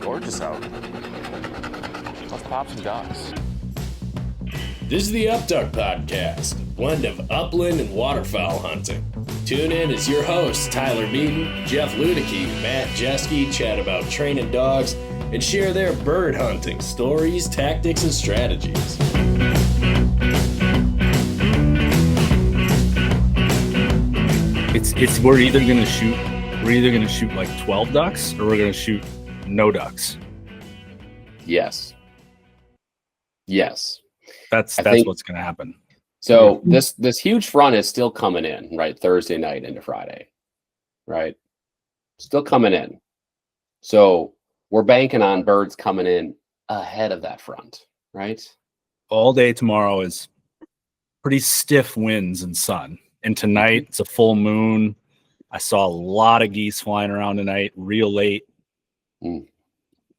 gorgeous out. Let's pop some ducks. This is the Upduck Podcast, a blend of upland and waterfowl hunting. Tune in as your hosts, Tyler Beaton, Jeff Ludicky, Matt Jeske, chat about training dogs and share their bird hunting stories, tactics, and strategies. We're either gonna shoot like 12 ducks or we're gonna shoot no ducks. Yes. That's what's gonna happen. So this huge front is still coming in, right? Thursday night into Friday, right? Still coming in. So we're banking on birds coming in ahead of that front, right? All day tomorrow is pretty stiff winds and sun. And tonight it's a full moon. I saw a lot of geese flying around tonight, real late.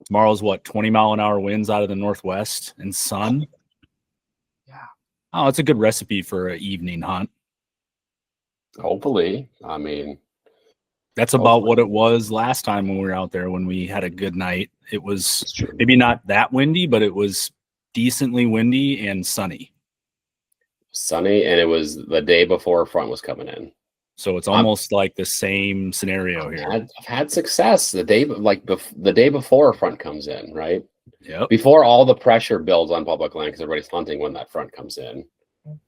Tomorrow's 20 mile an hour winds out of the northwest and sun. Yeah. Oh, it's a good recipe for an evening hunt. Hopefully. I mean, that's about what it was last time when we were out there, when we had a good night. It was maybe not that windy, but it was decently windy and sunny. And it was the day before front was coming in. So it's almost like the same scenario here. I've had success the day before front comes in, right? Yep. Before all the pressure builds on public land because everybody's hunting when that front comes in.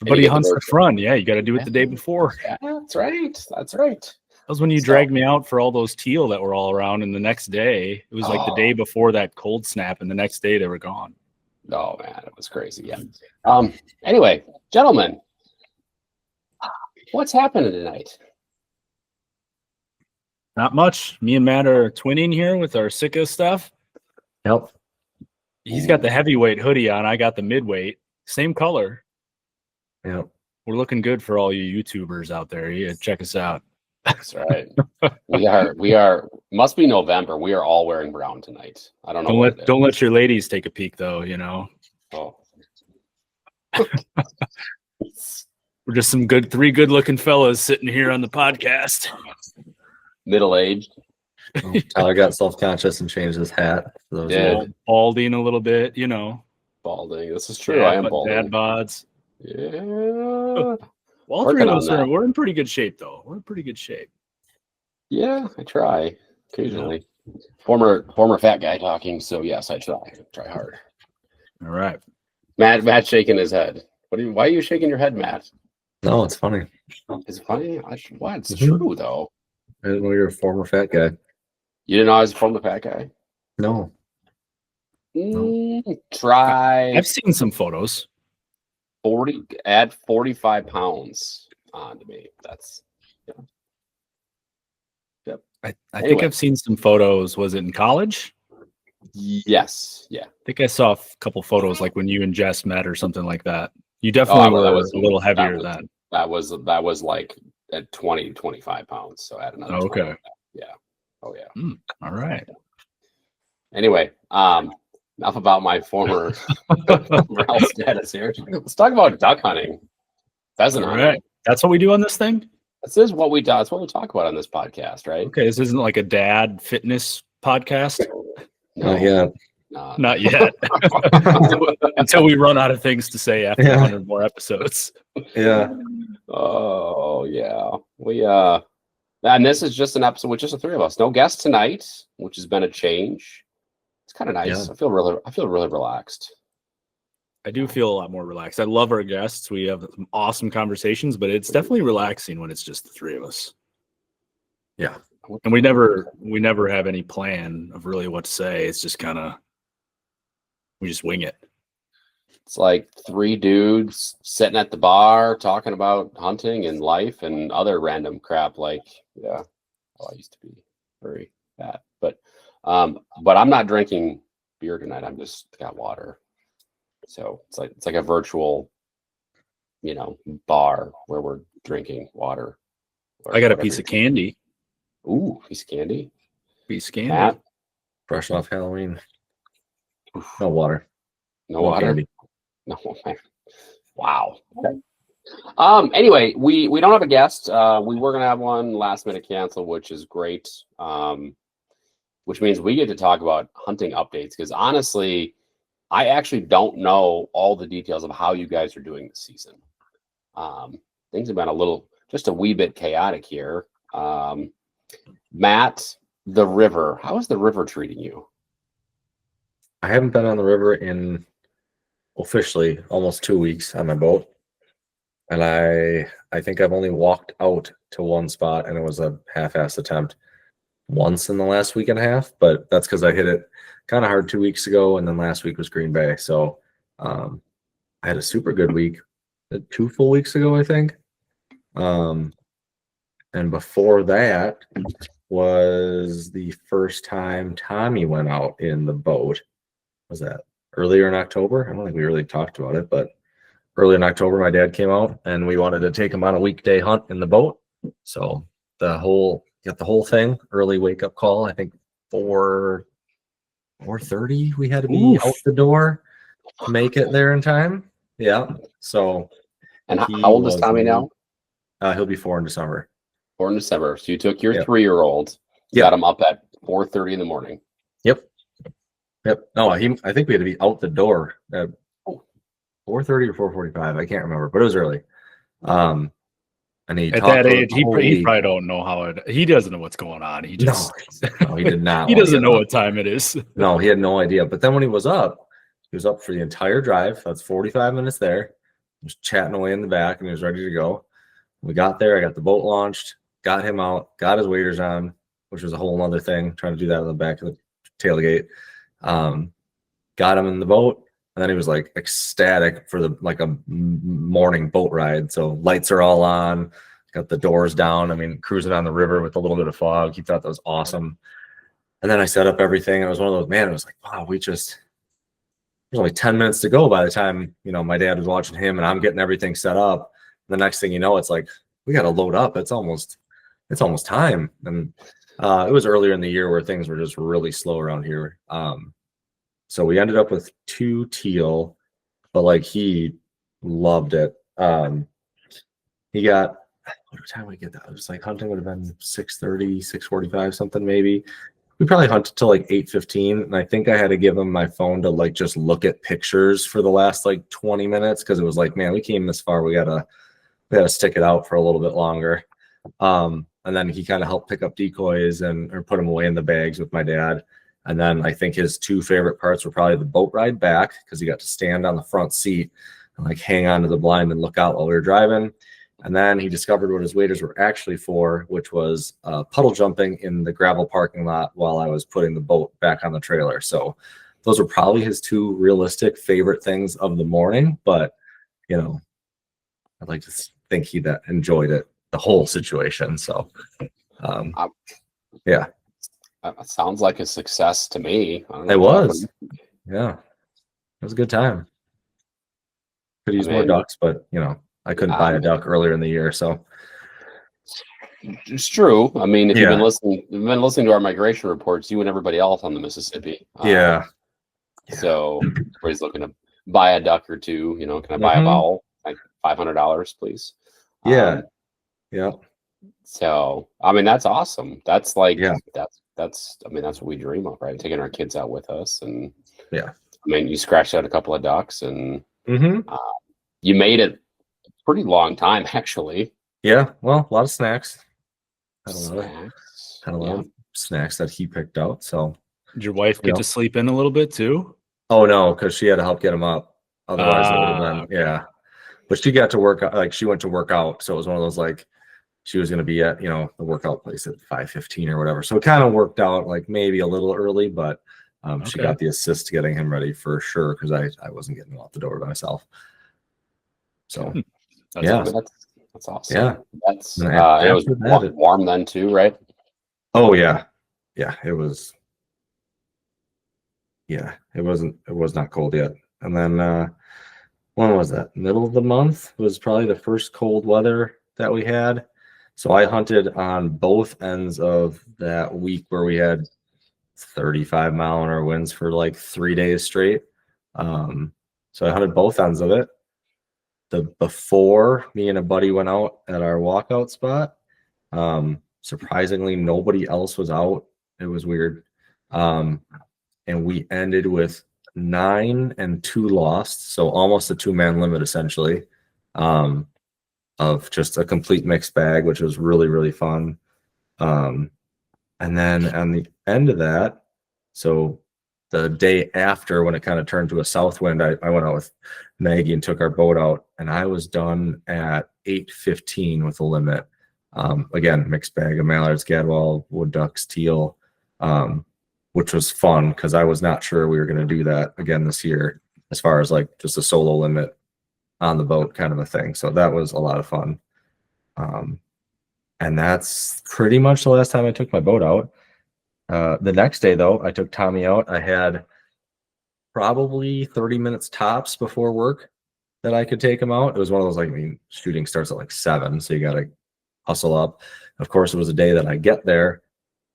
Everybody hunts the front. Yeah, you got to do it the day before. Yeah, that's right. That was when you dragged me out for all those teal that were all around, and the next day, it was like the day before that cold snap, and the next day they were gone. Oh, man, it was crazy. Yeah. Anyway, gentlemen, what's happening tonight? Not much. Me and Matt are twinning here with our Sika stuff. Yep. He's got the heavyweight hoodie on. I got the midweight. Same color. Yep. We're looking good for all you YouTubers out there. Yeah, check us out. That's right. We are. Must be November. We are all wearing brown tonight. I don't know. Don't let your ladies take a peek, though. You know. Oh. We're just some three good-looking fellas sitting here on the podcast. Middle-aged. Tyler got self-conscious and changed his hat. Balding a little bit, you know. Balding. This is true. I am balding. Dad bods. Yeah. All three of us we're in pretty good shape, though. We're in pretty good shape. Yeah, I try occasionally. Yeah. Former fat guy talking, so yes, I try hard. All right. Matt's shaking his head. Why are you shaking your head, Matt? No, it's funny. Is it funny? What? It's true, though. I didn't know you're a former fat guy. You didn't know I was a former fat guy? No. Try. I've seen some photos. Add 45 pounds onto me. That's yep. I think I've seen some photos. Was it in college? Yes. Yeah. I think I saw a couple photos like when you and Jess met or something like that. You definitely were a little heavier then. That was like at 20, 25 pounds. So add another. Okay. Yeah. Oh yeah. All right. Anyway, enough about my former health status here. Let's talk about duck hunting. Pheasant hunting. Right. That's what we do on this thing? This is what we do. That's what we talk about on this podcast, right? Okay. This isn't like a dad fitness podcast? No. Not yet. Not yet. Until we run out of things to say after 100 more episodes. Yeah. Oh, yeah. And this is just an episode with just the three of us. No guests tonight, which has been a change. It's kind of nice. Yeah. I feel really relaxed. I do feel a lot more relaxed. I love our guests. We have some awesome conversations, but it's definitely relaxing when it's just the three of us. Yeah. And we never have any plan of really what to say. It's just we just wing it. It's like three dudes sitting at the bar talking about hunting and life and other random crap. Like, yeah, I used to be very fat, but I'm not drinking beer tonight. I'm just got water. So it's like a virtual, bar where we're drinking water. I got a piece of candy. Ooh, piece of candy. Matt? Fresh off Halloween. No water. No water. Candy. No. Wow. Okay. Anyway, we don't have a guest. We were gonna have one, last minute cancel, which is great. which means we get to talk about hunting updates. Because honestly, I actually don't know all the details of how you guys are doing this season. Things have been just a wee bit chaotic here. Matt, the river. How is the river treating you? I haven't been on the river in officially almost 2 weeks on my boat. And I think I've only walked out to one spot, and it was a half-assed attempt once in the last week and a half, but that's because I hit it kind of hard 2 weeks ago, and then last week was Green Bay. So I had a super good week 2 full weeks ago, I think. And before that was the first time Tommy went out in the boat. Was that earlier in October? I don't think we really talked about it, but early in October, my dad came out and we wanted to take him on a weekday hunt in the boat. So got the whole thing, early wake up call. I think 4:30 we had to be out the door to make it there in time. Yeah. So and how old is Tommy now? He'll be 4 in December. 4 in December. So you took your 3-year-old, got him up at 4:30 in the morning. Yep. No, I think we had to be out the door at 4:30 or 4:45. I can't remember, but it was early. And he at that age, he probably don't know he doesn't know what's going on. He just no, he did not. He doesn't know what time it is. No, he had no idea. But then when he was up for the entire drive. That's 45 minutes there. He was chatting away in the back, and he was ready to go. We got there. I got the boat launched, got him out, got his waders on, which was a whole other thing, trying to do that in the back of the tailgate. Got him in the boat, and then he was like ecstatic for a morning boat ride. So lights are all on, got the doors down. I mean, cruising on the river with a little bit of fog. He thought that was awesome. And then I set up everything. It was one of those, man, it was like, wow, there's only 10 minutes to go by the time, my dad was watching him and I'm getting everything set up. The next thing you know, it's like, we got to load up. It's almost time. And it was earlier in the year where things were just really slow around here. So we ended up with 2 teal, but he loved it. He got, what time did we get that? It was hunting would have been 6:30, 6:45, something maybe. We probably hunted till 8:15, and I think I had to give him my phone to just look at pictures for the last 20 minutes, because it was man, we came this far. We gotta stick it out for a little bit longer. And then he kind of helped pick up decoys or put them away in the bags with my dad. And then I think his 2 favorite parts were probably the boat ride back, because he got to stand on the front seat and hang on to the blind and look out while we were driving. And then he discovered what his waders were actually for, which was puddle jumping in the gravel parking lot while I was putting the boat back on the trailer. So those were probably his 2 realistic favorite things of the morning. But, I'd like to think he enjoyed it, the whole situation. So, yeah. Sounds like a success to me. It was. Yeah. It was a good time. Could use more ducks, but, I couldn't buy a duck earlier in the year, so it's true. I mean, if you've been listening to our migration reports, you and everybody else on the Mississippi. So everybody's looking to buy a duck or 2. Can I buy a fowl? $500, please. Yeah. So I mean, that's awesome. That's that's what we dream of, right? Taking our kids out with us, and you scratched out a couple of ducks, and you made it. Pretty long time, actually. Yeah, well, a lot of snacks. Had a lot of snacks that he picked out. So, did your wife get to sleep in a little bit too? Oh no, because she had to help get him up. Otherwise, it would have been But she got to work. She went to work out, so it was one of those she was going to be at the workout place at 5:15 or whatever. So it kind of worked out maybe a little early, but she got the assist getting him ready for sure, because I wasn't getting him out the door by myself. So. That's awesome. Yeah, that's it was warm then too, right? Oh yeah, it was. Yeah, it was not cold yet. And then when was that? Middle of the month was probably the first cold weather that we had. So I hunted on both ends of that week where we had 35-mile-an-hour winds for 3 days straight. So I hunted both ends of it. Before me and a buddy went out at our walkout spot, surprisingly nobody else was out. It was weird. And we ended with 9 and 2 lost, so almost a 2-man limit essentially, of just a complete mixed bag, which was really, really fun. And then on the end of that, so the day after, when it kind of turned to a south wind, I went out with Maggie and took our boat out, and I was done at 8:15 with a limit. Again, mixed bag of mallards, gadwall, wood ducks, teal, which was fun because I was not sure we were going to do that again this year, as far as like just a solo limit on the boat kind of a thing. So that was a lot of fun. And that's pretty much the last time I took my boat out. The next day, though, I took Tommy out. I had probably 30 minutes tops before work that I could take him out. It was one of those, like, I mean, shooting starts at like 7, so you got to hustle up. Of course, it was a day that I get there,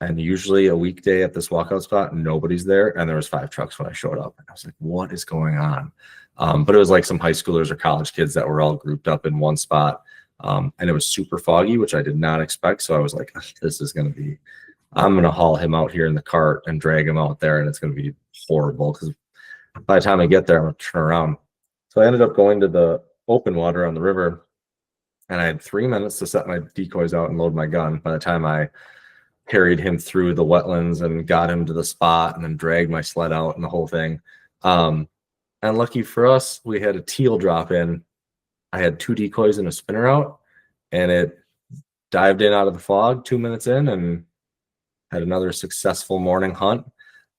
and usually a weekday at this walkout spot, nobody's there, and there was 5 trucks when I showed up. And I was like, what is going on? But it was like some high schoolers or college kids that were all grouped up in one spot. And it was super foggy, which I did not expect. So I was like, this is going to be, I'm going to haul him out here in the cart and drag him out there, and it's going to be horrible because by the time I get there, I'm going to turn around. So I ended up going to the open water on the river, and I had 3 minutes to set my decoys out and load my gun. By the time I carried him through the wetlands and got him to the spot and then dragged my sled out and the whole thing. And lucky for us, we had a teal drop in. I had 2 decoys and a spinner out, and it dived in out of the fog 2 minutes in and had another successful morning hunt.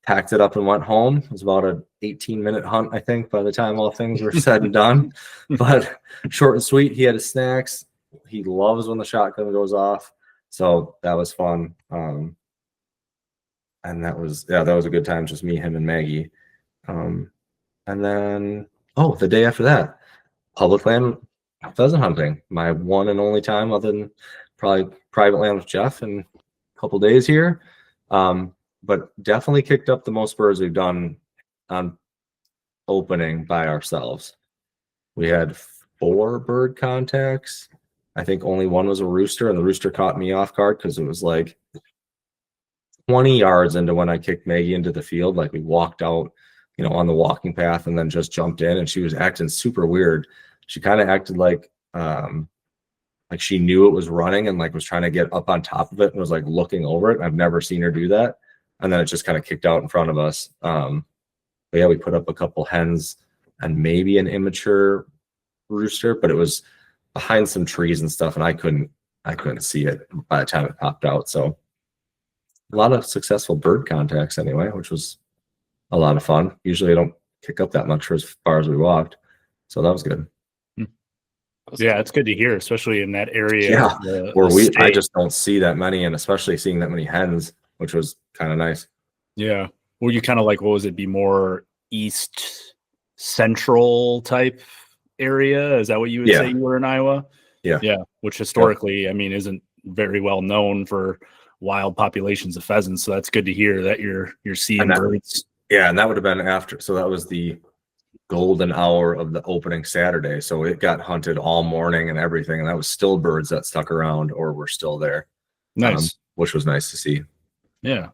Packed it up and went home. It was about an 18-minute hunt, I think, by the time all things were said and done. But short and sweet. He had his snacks. He loves when the shotgun goes off. So that was fun. And that was a good time, just me, him, and Maggie. And then, the day after that, public land pheasant hunting. My one and only time, other than probably private land with Jeff in a couple days here. But definitely kicked up the most birds we've done on opening by ourselves. We had 4 bird contacts. I think only one was a rooster, and the rooster caught me off guard because it was like 20 yards into when I kicked Maggie into the field. Like, we walked out, on the walking path and then just jumped in, and she was acting super weird. She kind of acted like she knew it was running and like was trying to get up on top of it and was like looking over it. I've never seen her do that. And then it just kind of kicked out in front of us. But yeah, we put up a couple hens and maybe an immature rooster, but it was behind some trees and stuff, and I couldn't see it by the time it popped out. So a lot of successful bird contacts anyway, which was a lot of fun. Usually I don't kick up that much for as far as we walked. So that was good. Yeah, it's good to hear, especially in that area. Yeah, where I just don't see that many, and especially seeing that many hens, which was kind of nice. Yeah. Were you kind of like, what was it, be more east central type area? Is that what you would say you were in Iowa? Yeah. Yeah. Which historically, I mean, isn't very well known for wild populations of pheasants. So that's good to hear that you're seeing birds. Yeah, and that would have been after. So that was the golden hour of the opening Saturday. So it got hunted all morning and everything. And that was still birds that stuck around or were still there. Nice. Which was nice to see. Yeah.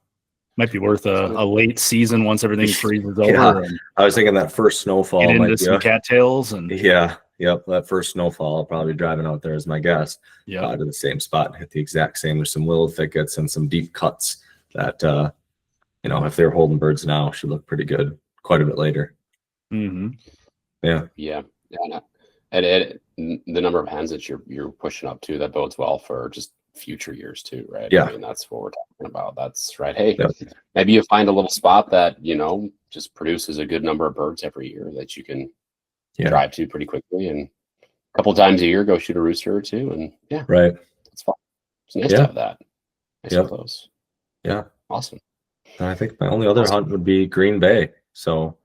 Might be worth a late season once everything freezes over. Yeah. I was thinking that first snowfall. Get into some cattails. And Yep. That first snowfall, I'll probably be driving out there as my guess. Yeah. To the same spot and hit the exact same. There's some willow thickets and some deep cuts that, if they're holding birds now, should look pretty good quite a bit later. Mm-hmm. Yeah. Yeah. And the number of hens that you're pushing up to, that bodes well for just future years too, right? Yeah. I mean, that's what we're talking about. That's right. Hey, maybe you find a little spot that, just produces a good number of birds every year that you can drive to pretty quickly, and a couple times a year go shoot a rooster or two. And right. It's fun. It's nice to have that. Nice and close. Yeah. Awesome. And I think my only other hunt would be Green Bay. So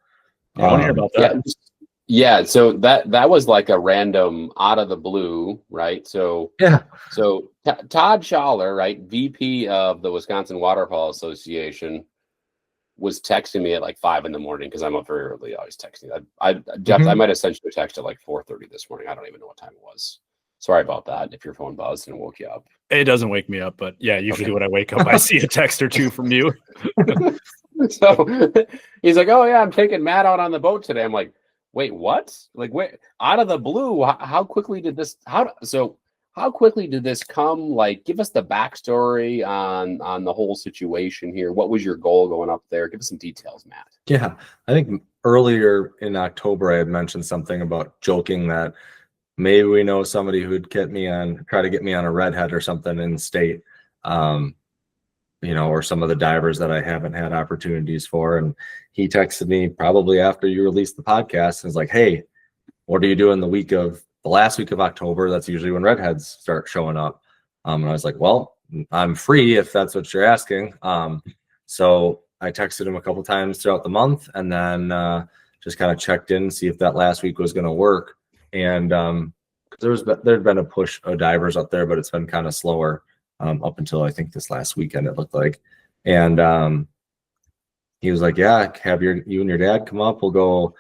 I want to hear about that. Yeah, so that was like a random out of the blue, right? So Todd Schaller, right, VP of the Wisconsin Waterfowl Association, was texting me at like 5 a.m. because I'm up very early, always texting. Jeff, I might have sent you a text at like 4:30 this morning. I don't even know what time it was. Sorry about that if your phone buzzed and woke you up. It doesn't wake me up, but yeah, usually when I wake up, I see a text or two from you. So he's like, "Oh yeah, I'm taking Matt out on the boat today." I'm like, "Wait, what? Like, wait, out of the blue? How quickly did this? How quickly did this come? Like, give us the backstory on the whole situation here. What was your goal going up there? Give us some details, Matt." Yeah, I think earlier in October I had mentioned something about joking that maybe we know somebody who'd try to get me on a redhead or something in state. Or some of the divers that I haven't had opportunities for. And he texted me probably after you released the podcast and was like, "Hey, what are you doing the last week of October? That's usually when redheads start showing up." And I was like, "Well, I'm free if that's what you're asking." So I texted him a couple times throughout the month, and then just kind of checked in, see if that last week was going to work. And there'd been a push of divers up there, but it's been kind of slower. Up until I think this last weekend, it looked like. And he was like, "Yeah, have you and your dad come up. We'll go."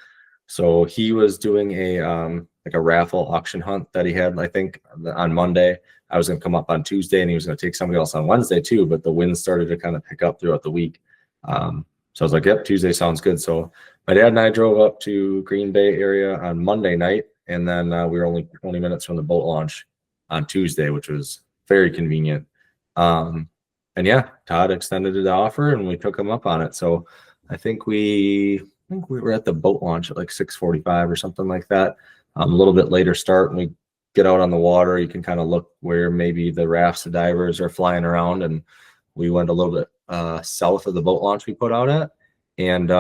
So he was doing a raffle auction hunt that he had, I think, on Monday. I was going to come up on Tuesday, and he was going to take somebody else on Wednesday too, but the winds started to kind of pick up throughout the week. So I was like, "Yep, Tuesday sounds good." So my dad and I drove up to Green Bay area on Monday night, and then we were only 20 minutes from the boat launch on Tuesday, which was very convenient. And yeah, Todd extended the offer and we took him up on it. So I think we were at the boat launch at like 6:45 or something like that. A little bit later start, and we get out on the water. You can kind of look where maybe the rafts of divers are flying around. And we went a little bit south of the boat launch we put out at, and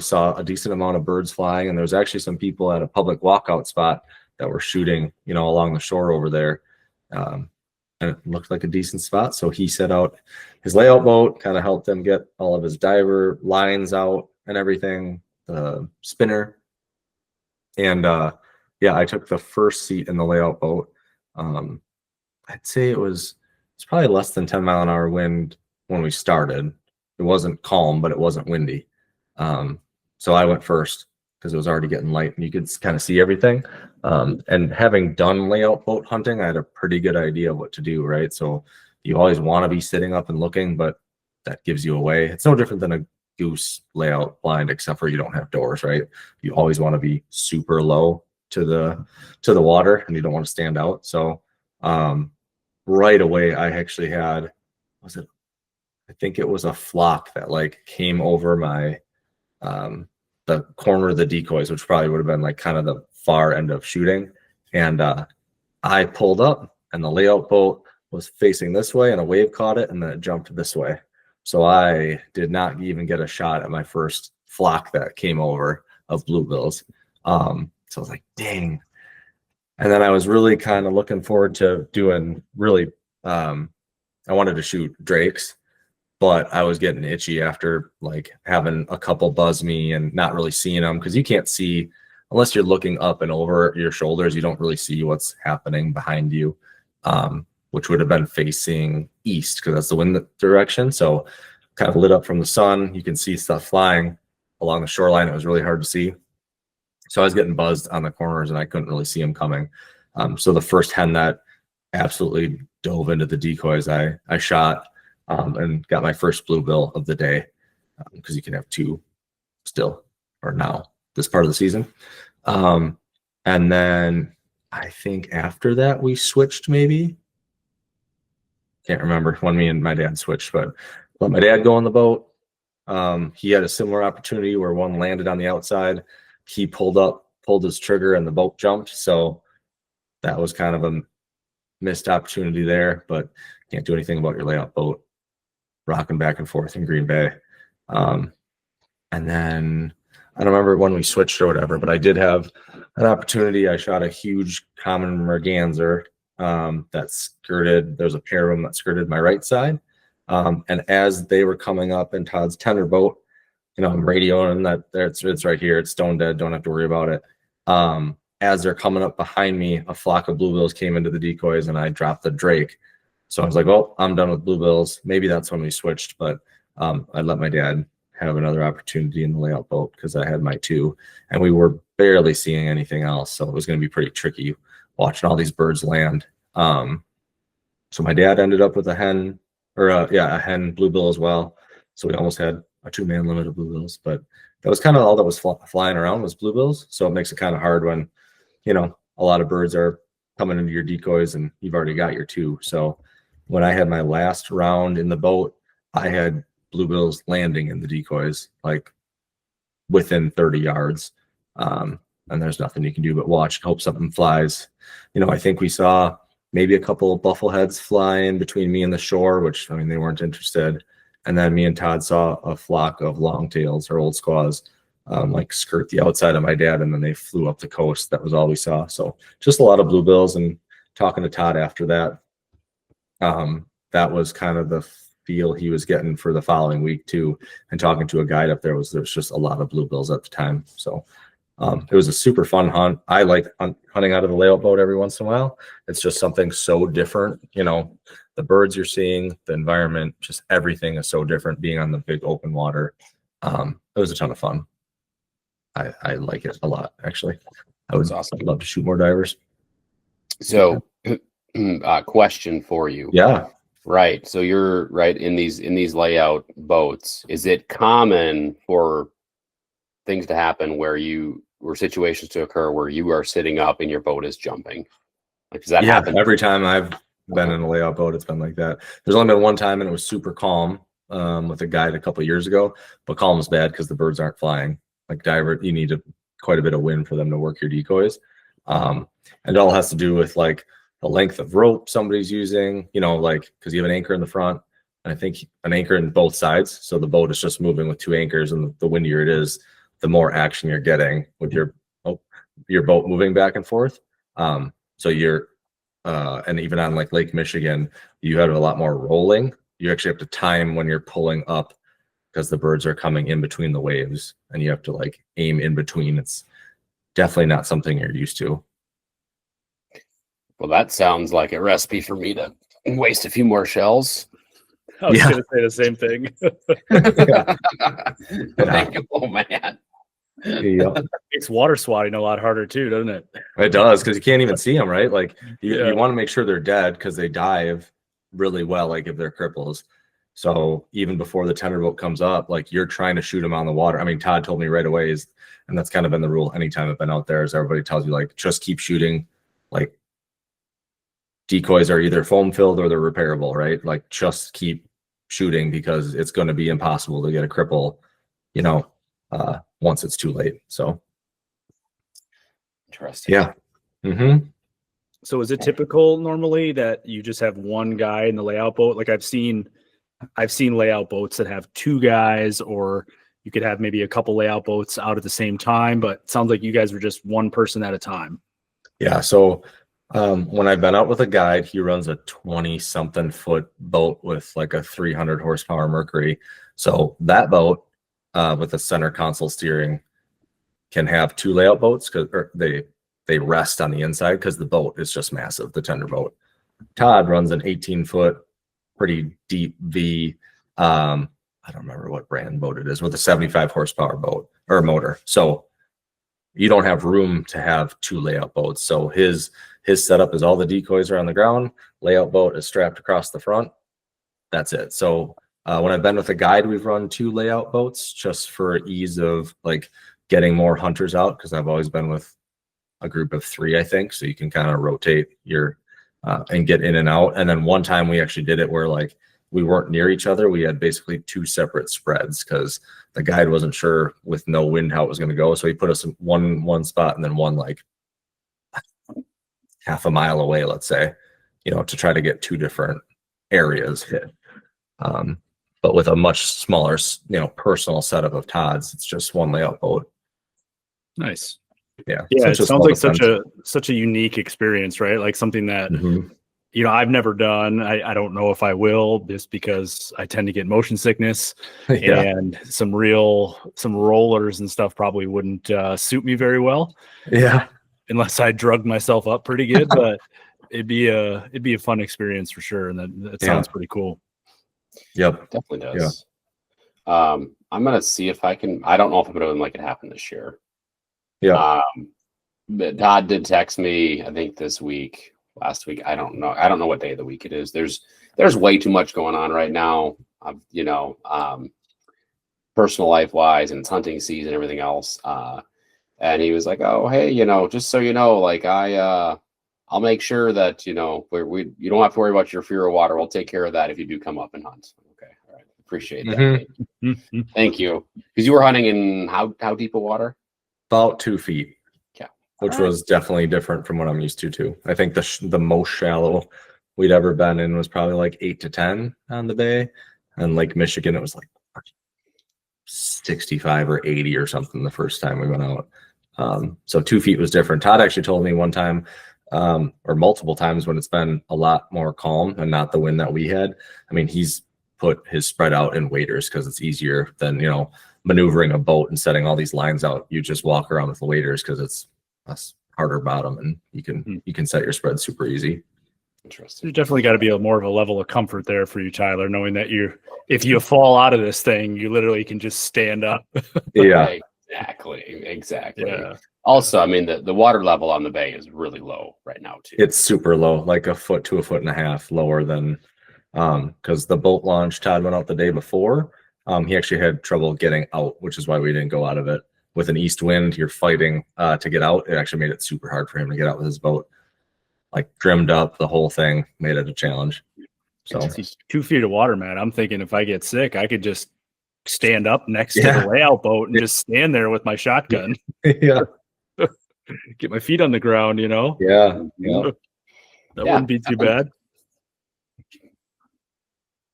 saw a decent amount of birds flying. And there was actually some people at a public walkout spot that were shooting, along the shore over there. And it looked like a decent spot. So he set out his layout boat, kind of helped them get all of his diver lines out and everything, the spinner. And I took the first seat in the layout boat. I'd say it's probably less than 10 mile an hour wind when we started. It wasn't calm, but it wasn't windy. So I went first because it was already getting light and you could kind of see everything. And having done layout boat hunting, I had a pretty good idea of what to do, right? So you always want to be sitting up and looking, but that gives you away. It's no different than a goose layout blind, except for you don't have doors, right? You always want to be super low to the water and you don't want to stand out. So right away, I actually had, I think it was a flock that like came over my the corner of the decoys, which probably would have been like kind of the far end of shooting. And I pulled up and the layout boat was facing this way and a wave caught it and then it jumped this way. So I did not even get a shot at my first flock that came over of bluebills. So I was like, dang. And then I was really kind of looking forward to doing I wanted to shoot drakes, but I was getting itchy after like having a couple buzz me and not really seeing them, because you can't see unless you're looking up and over your shoulders. You don't really see what's happening behind you, which would have been facing east because that's the wind direction. So kind of lit up from the sun. You can see stuff flying along the shoreline. It was really hard to see. So I was getting buzzed on the corners and I couldn't really see them coming. So the first hen that absolutely dove into the decoys, I shot and got my first bluebill of the day, because you can have two still, or now, this part of the season. And then I think after that we switched, maybe. Can't remember when me and my dad switched, but let my dad go on the boat. He had a similar opportunity where one landed on the outside. He pulled his trigger and the boat jumped. So that was kind of a missed opportunity there, but can't do anything about your layout boat rocking back and forth in Green Bay. And then I don't remember when we switched or whatever, but I did have an opportunity. I shot a huge common merganser that skirted. There's a pair of them that skirted my right side. And as they were coming up in Todd's tender boat, I'm radioing that it's right here. It's stone dead. Don't have to worry about it. As they're coming up behind me, a flock of bluebills came into the decoys and I dropped the drake. So I was like, well, I'm done with bluebills. Maybe that's when we switched, but I let my dad have another opportunity in the layout boat because I had my two and we were barely seeing anything else. So it was going to be pretty tricky watching all these birds land. So my dad ended up with a hen bluebill as well. So we almost had a 2-man limit of bluebills, but that was kind of all that was flying around was bluebills. So it makes it kind of hard when, a lot of birds are coming into your decoys and you've already got your 2. So when I had my last round in the boat, I had bluebills landing in the decoys, like within 30 yards. And there's nothing you can do but watch and hope something flies. I think we saw maybe a couple of buffleheads fly in between me and the shore, which, they weren't interested. And then me and Todd saw a flock of longtails or old squaws, skirt the outside of my dad, and then they flew up the coast. That was all we saw. So just a lot of bluebills. And talking to Todd after that, that was kind of the feel he was getting for the following week too. And talking to a guide up there, there's just a lot of bluebills at the time. So it was a super fun hunt. I like hunting out of the layout boat every once in a while. It's just something so different. The birds you're seeing, the environment, just everything is so different being on the big open water. It was a ton of fun. I like it a lot, actually. I would awesome. love to shoot more divers. So question for you. Yeah. Right. So you're right in these layout boats. Is it common for things to happen where situations to occur where you are sitting up and your boat is jumping? Does that happen? Every time I've been in a layout boat, it's been like that. There's only been one time and it was super calm with a guide a couple of years ago, but calm is bad because the birds aren't flying. Like diver, you need quite a bit of wind for them to work your decoys. And it all has to do with like the length of rope somebody's using, because you have an anchor in the front and I think an anchor in both sides. So the boat is just moving with 2 anchors, and the windier it is, the more action you're getting with your boat moving back and forth. So you're, and even on like Lake Michigan, you have a lot more rolling. You actually have to time when you're pulling up because the birds are coming in between the waves and you have to like aim in between. It's definitely not something you're used to. Well, that sounds like a recipe for me to waste a few more shells. I was going to say the same thing. Thank you. Oh, man. Yeah. It's water swatting a lot harder too, doesn't it? It does, because you can't even see them, right? Like you want to make sure they're dead because they dive really well, like if they're cripples. So even before the tender boat comes up, like you're trying to shoot them on the water. I mean, Todd told me right away and that's kind of been the rule anytime I've been out there, is everybody tells you like just keep shooting. Like decoys are either foam filled or they're repairable, right? Like just keep shooting because it's going to be impossible to get a cripple, once it's too late. So interesting. Yeah. Mm-hmm. So is it typical normally that you just have one guy in the layout boat? Like I've seen layout boats that have 2 guys, or you could have maybe a couple layout boats out at the same time, but it sounds like you guys were just one person at a time. Yeah. So when I've been out with a guide, he runs a 20-something foot boat with like a 300 horsepower Mercury. So that boat with a center console steering can have 2 layout boats because they rest on the inside because the boat is just massive, the tender boat. Todd runs an 18-foot, pretty deep V. I don't remember what brand boat it is, with a 75 horsepower boat or motor. So you don't have room to have 2 layout boats. So his setup is all the decoys are on the ground. Layout boat is strapped across the front. That's it. So when I've been with a guide, we've run 2 layout boats just for ease of like getting more hunters out, because I've always been with a group of 3, I think. So you can kind of rotate your and get in and out. And then one time we actually did it where like we weren't near each other. We had basically 2 separate spreads because the guide wasn't sure with no wind how it was going to go. So he put us in one spot and then one like half a mile away, let's say, to try to get 2 different areas hit. But with a much smaller, personal setup of Todd's, it's just one layout boat. Nice. Yeah. Yeah. It sounds like such a unique experience, right? Like something that, I've never done. I don't know if I will, just because I tend to get motion sickness and some rollers and stuff probably wouldn't suit me very well. Yeah. Unless I drugged myself up pretty good, but it'd be a fun experience for sure. And that sounds pretty cool. Yep. Definitely does. Yeah. I'm going to see if I can, I don't know if I'm going to make it happen this year. Yeah. But Todd did text me, I think last week. I don't know what day of the week it is. There's way too much going on right now. personal life wise, and it's hunting season and everything else. And he was like, "Oh, hey, just so you know, like I'll make sure that you don't have to worry about your fear of water. We'll take care of that if you do come up and hunt." Okay, all right, appreciate that. Thank you. Because you were hunting in how deep of water? About 2 feet. Yeah, which was definitely different from what I'm used to too. I think the most shallow we'd ever been in was probably like 8 to 10 on the bay, and Lake Michigan it was like 65 or 80 or something the first time we went out. So 2 feet was different. Todd actually told me one time, or multiple times when it's been a lot more calm and not the wind that we had. I mean, he's put his spread out in waders because it's easier than, maneuvering a boat and setting all these lines out. You just walk around with the waders because it's a harder bottom and you can set your spread super easy. Interesting. There's definitely got to be more of a level of comfort there for you, Tyler, knowing that if you fall out of this thing, you literally can just stand up. Yeah, exactly. Yeah. Also, I mean, the water level on the bay is really low right now too. it's super low, like a foot to a foot and a half lower than because the boat launch Todd went out the day before. He actually had trouble getting out, which is why we didn't go out of it. With an east wind, you're fighting to get out. It actually made it super hard for him to get out with his boat. Like trimmed up, the whole thing made it a challenge. So 2 feet of water, man. I'm thinking if I get sick, I could just stand up next to the layout boat and just stand there with my shotgun. yeah, Get my feet on the ground, yeah. That wouldn't be too bad.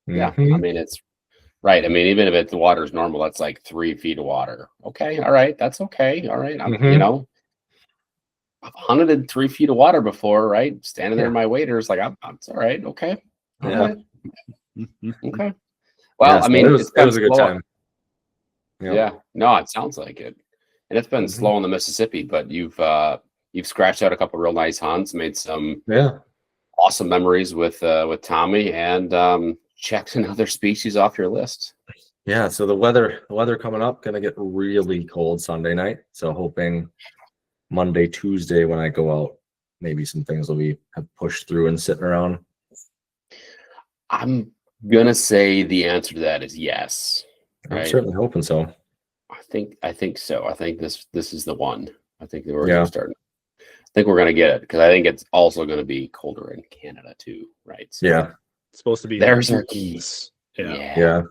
Yeah, Mhm. I mean, it's right. I mean, even if the water's normal, that's like 3 feet of water. Okay, all right, that's okay. All right, I've hunted in 3 feet of water before, right? Standing there in my waders, like it's all right. Okay, all right. Okay. Well, Yeah, I mean, it was a good time. Yeah, no, it sounds like it, and it's been slow in the Mississippi, but you've scratched out a couple real nice hunts, made some awesome memories with Tommy, and checked another species off your list. Yeah, so the weather coming up gonna get really cold Sunday night. So hoping Monday, Tuesday when I go out, maybe some things will have pushed through and sitting around. I'm gonna say the answer to that is yes. I'm certainly hoping so. I think so. I think this is the one. I think that we're gonna start. I think we're gonna get it because I think it's also gonna be colder in Canada too, right? So It's supposed to be there's our keys. Yeah,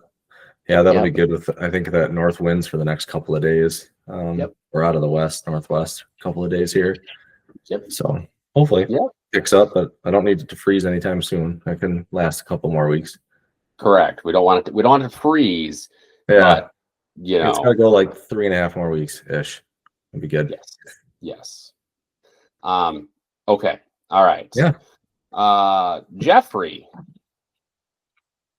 that'll be good with I think that north winds for the next couple of days. We're out of the northwest a couple of days here. So hopefully picks up, but I don't need it to freeze anytime soon. I can last a couple more weeks. Correct. We don't want it to freeze. Yeah. But, it's gotta go like 3.5 more weeks ish. It'd be good. Yes. Okay. All right. Yeah. Jeffrey.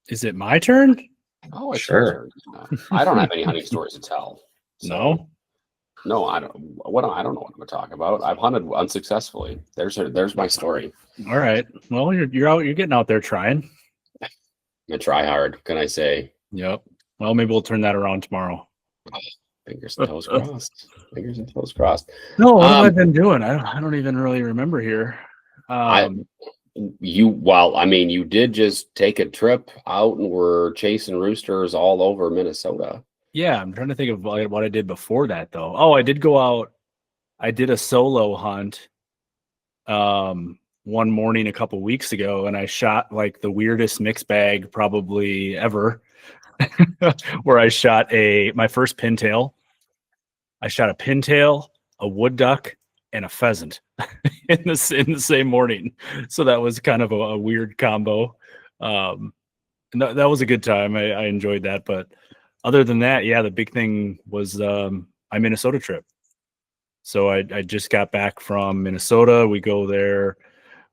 Is it my turn? Oh, it's sure. your turn. I don't have any hunting stories to tell. No. No, I don't. I don't know what I'm going to talk about. I've hunted unsuccessfully. There's my story. All right. Well, you're out. You're getting out there trying. I'm gonna try hard. Can I say? Yep. Well, maybe we'll turn that around tomorrow. Fingers and toes crossed. Fingers and toes crossed. No, what have I been doing? I don't even really remember here. You did just take a trip out and were chasing roosters all over Minnesota. Yeah, I'm trying to think of what I did before that, though. Oh, I did go out. I did a solo hunt one morning a couple weeks ago, and I shot like the weirdest mix bag probably ever, where I shot my first pintail. I shot a pintail, a wood duck, and a pheasant in the same morning. So that was kind of a weird combo. And that was a good time. I enjoyed that, but other than that, the big thing was my Minnesota trip. So I just got back from Minnesota. We go there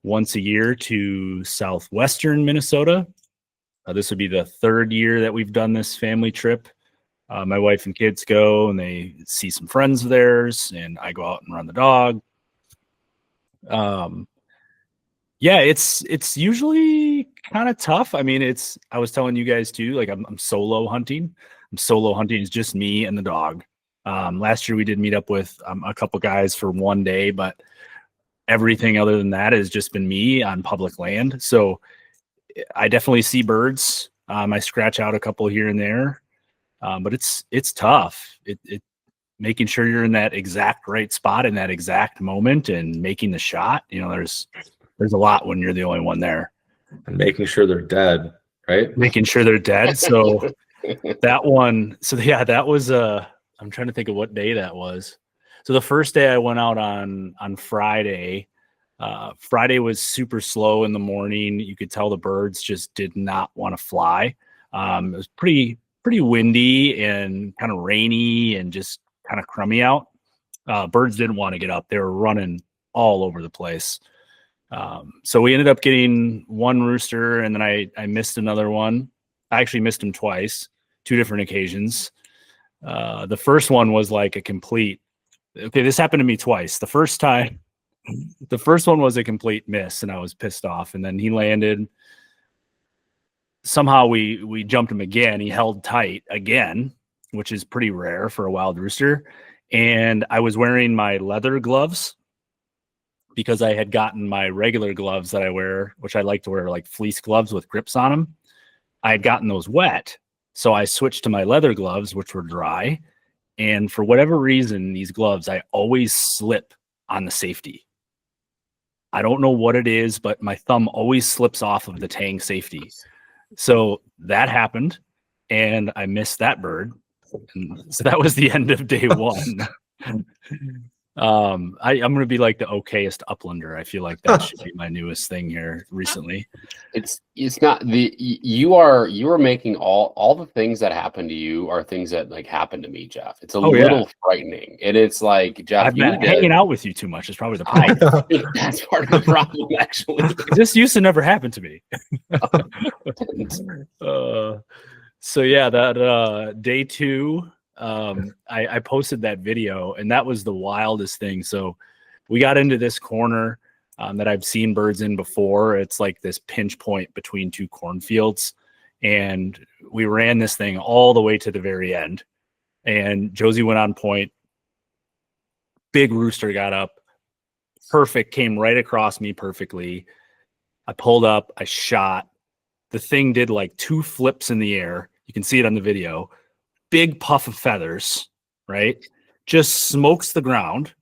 once a year to southwestern Minnesota. This would be the third year that we've done this family trip. My wife and kids go and they see some friends of theirs, and I go out and run the dog. It's usually kind of tough. I mean, I was telling you guys too, like I'm solo hunting. It's just me and the dog. Last year we did meet up with a couple guys for one day, but everything other than that has just been me on public land. So I definitely see birds. I scratch out a couple here and there. But it's tough. It making sure you're in that exact right spot in that exact moment and making the shot. There's a lot when you're the only one there. And making sure they're dead, right? Making sure they're dead. So that one. So yeah, that was I'm trying to think of what day that was. So the first day I went out on Friday. Friday was super slow in the morning. You could tell the birds just did not want to fly. It was pretty windy and kind of rainy and just kind of crummy out. Birds didn't want to get up. They were running all over the place. So we ended up getting one rooster, and then I missed another one. I actually missed him twice, 2 different occasions. The first one was like a complete, okay, this happened to me twice. The first one was a complete miss, and I was pissed off. And then he landed. Somehow we jumped him again. He held tight again, which is pretty rare for a wild rooster. And I was wearing my leather gloves because I had gotten my regular gloves that I wear, which I like to wear, like fleece gloves with grips on them. I had gotten those wet. So I switched to my leather gloves, which were dry. And for whatever reason, these gloves, I always slip on the safety. I don't know what it is, but my thumb always slips off of the tang safety. So that happened, and I missed that bird. And so that was the end of day one. I'm going to be like the okayest uplander. I feel like that should be my newest thing here recently. It's not you are making all the things that happen to you are things that like happen to me, Jeff. It's a little frightening. And it's like, Jeff, I've been hanging out with you too much is probably the problem. That's part of the problem, actually. This used to never happen to me. So yeah, that day 2, I posted that video, and that was the wildest thing. So we got into this corner that I've seen birds in before. It's like this pinch point between 2 cornfields, and we ran this thing all the way to the very end. And Josie went on point. Big rooster got up, perfect, came right across me perfectly. I pulled up, I shot. The thing did like 2 flips in the air. You can see it on the video. Big puff of feathers, right? Just smokes the ground.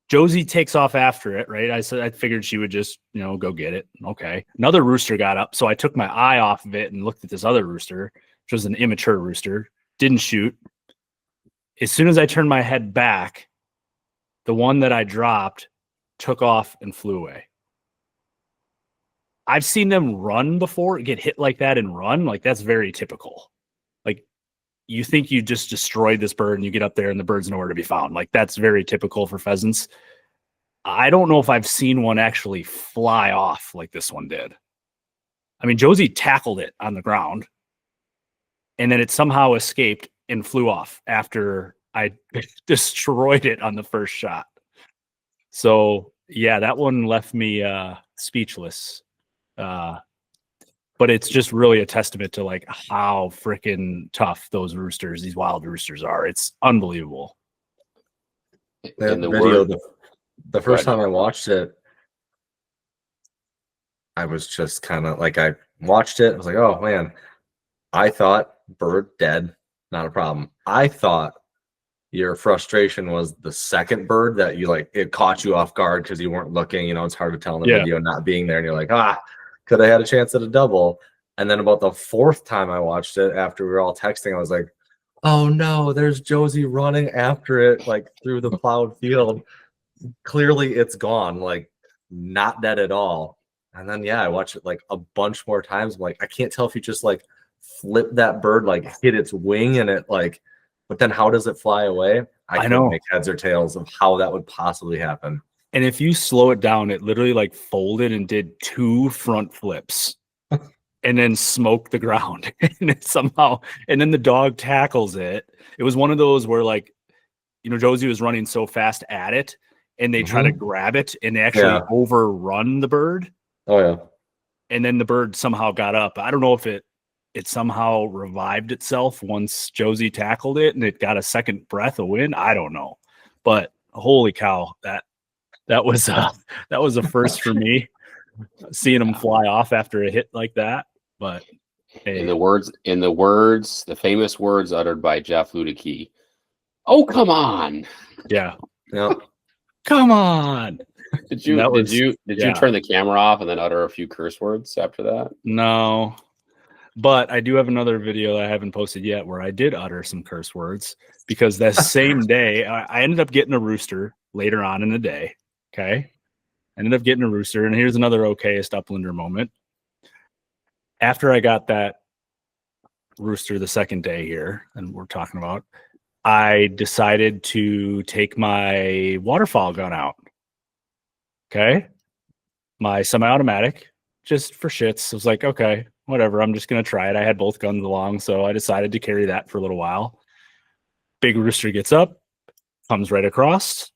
Josie takes off after it, right? I figured she would just, go get it. Okay. Another rooster got up. So I took my eye off of it and looked at this other rooster, which was an immature rooster. Didn't shoot. As soon as I turned my head back, the one that I dropped took off and flew away. I've seen them run before, get hit like that and run. Like, that's very typical. Like, you think you just destroyed this bird and you get up there and the bird's nowhere to be found. Like, that's very typical for pheasants. I don't know if I've seen one actually fly off like this one did. I mean, Josie tackled it on the ground, and then it somehow escaped and flew off after I destroyed it on the first shot. So yeah, that one left me speechless. But it's just really a testament to like how freaking tough those roosters, these wild roosters are. It's unbelievable. The video, the first time I watched it, I was just kind of like, I watched it. I was like, oh man, I thought bird dead, not a problem. I thought your frustration was the second bird that you like, it caught you off guard because you weren't looking. It's hard to tell in the video not being there. And you're like, could I had a chance at a double. And then about the 4th time I watched it, after we were all texting, I was like, oh no, there's Josie running after it, like through the plowed field. Clearly it's gone, like not dead at all. And then, I watched it like a bunch more times. I'm like, I can't tell if you just like flip that bird, like hit its wing and it like, but then how does it fly away? I can't make heads or tails of how that would possibly happen. And if you slow it down, it literally like folded and did 2 front flips and then smoked the ground. And it somehow, and then the dog tackles it. It was one of those where like, Josie was running so fast at it and they try to grab it and they actually overrun the bird. Oh yeah. And then the bird somehow got up. I don't know if it somehow revived itself once Josie tackled it and it got a second breath of wind. I don't know, but holy cow, that was a first for me, seeing them fly off after a hit like that. But In the words, the famous words uttered by Jeff Ludicky. Oh, come on! Yeah. Yeah. Come on. Did you turn the camera off and then utter a few curse words after that? No. But I do have another video that I haven't posted yet where I did utter some curse words because that same day I ended up getting a rooster later on in the day. Okay. I ended up getting a rooster, and here's another okayest Uplander moment. After I got that rooster the second day here, and we're talking about, I decided to take my waterfowl gun out. Okay. My semi-automatic, just for shits. I was like, okay, whatever. I'm just going to try it. I had both guns along, so I decided to carry that for a little while. Big rooster gets up, comes right across.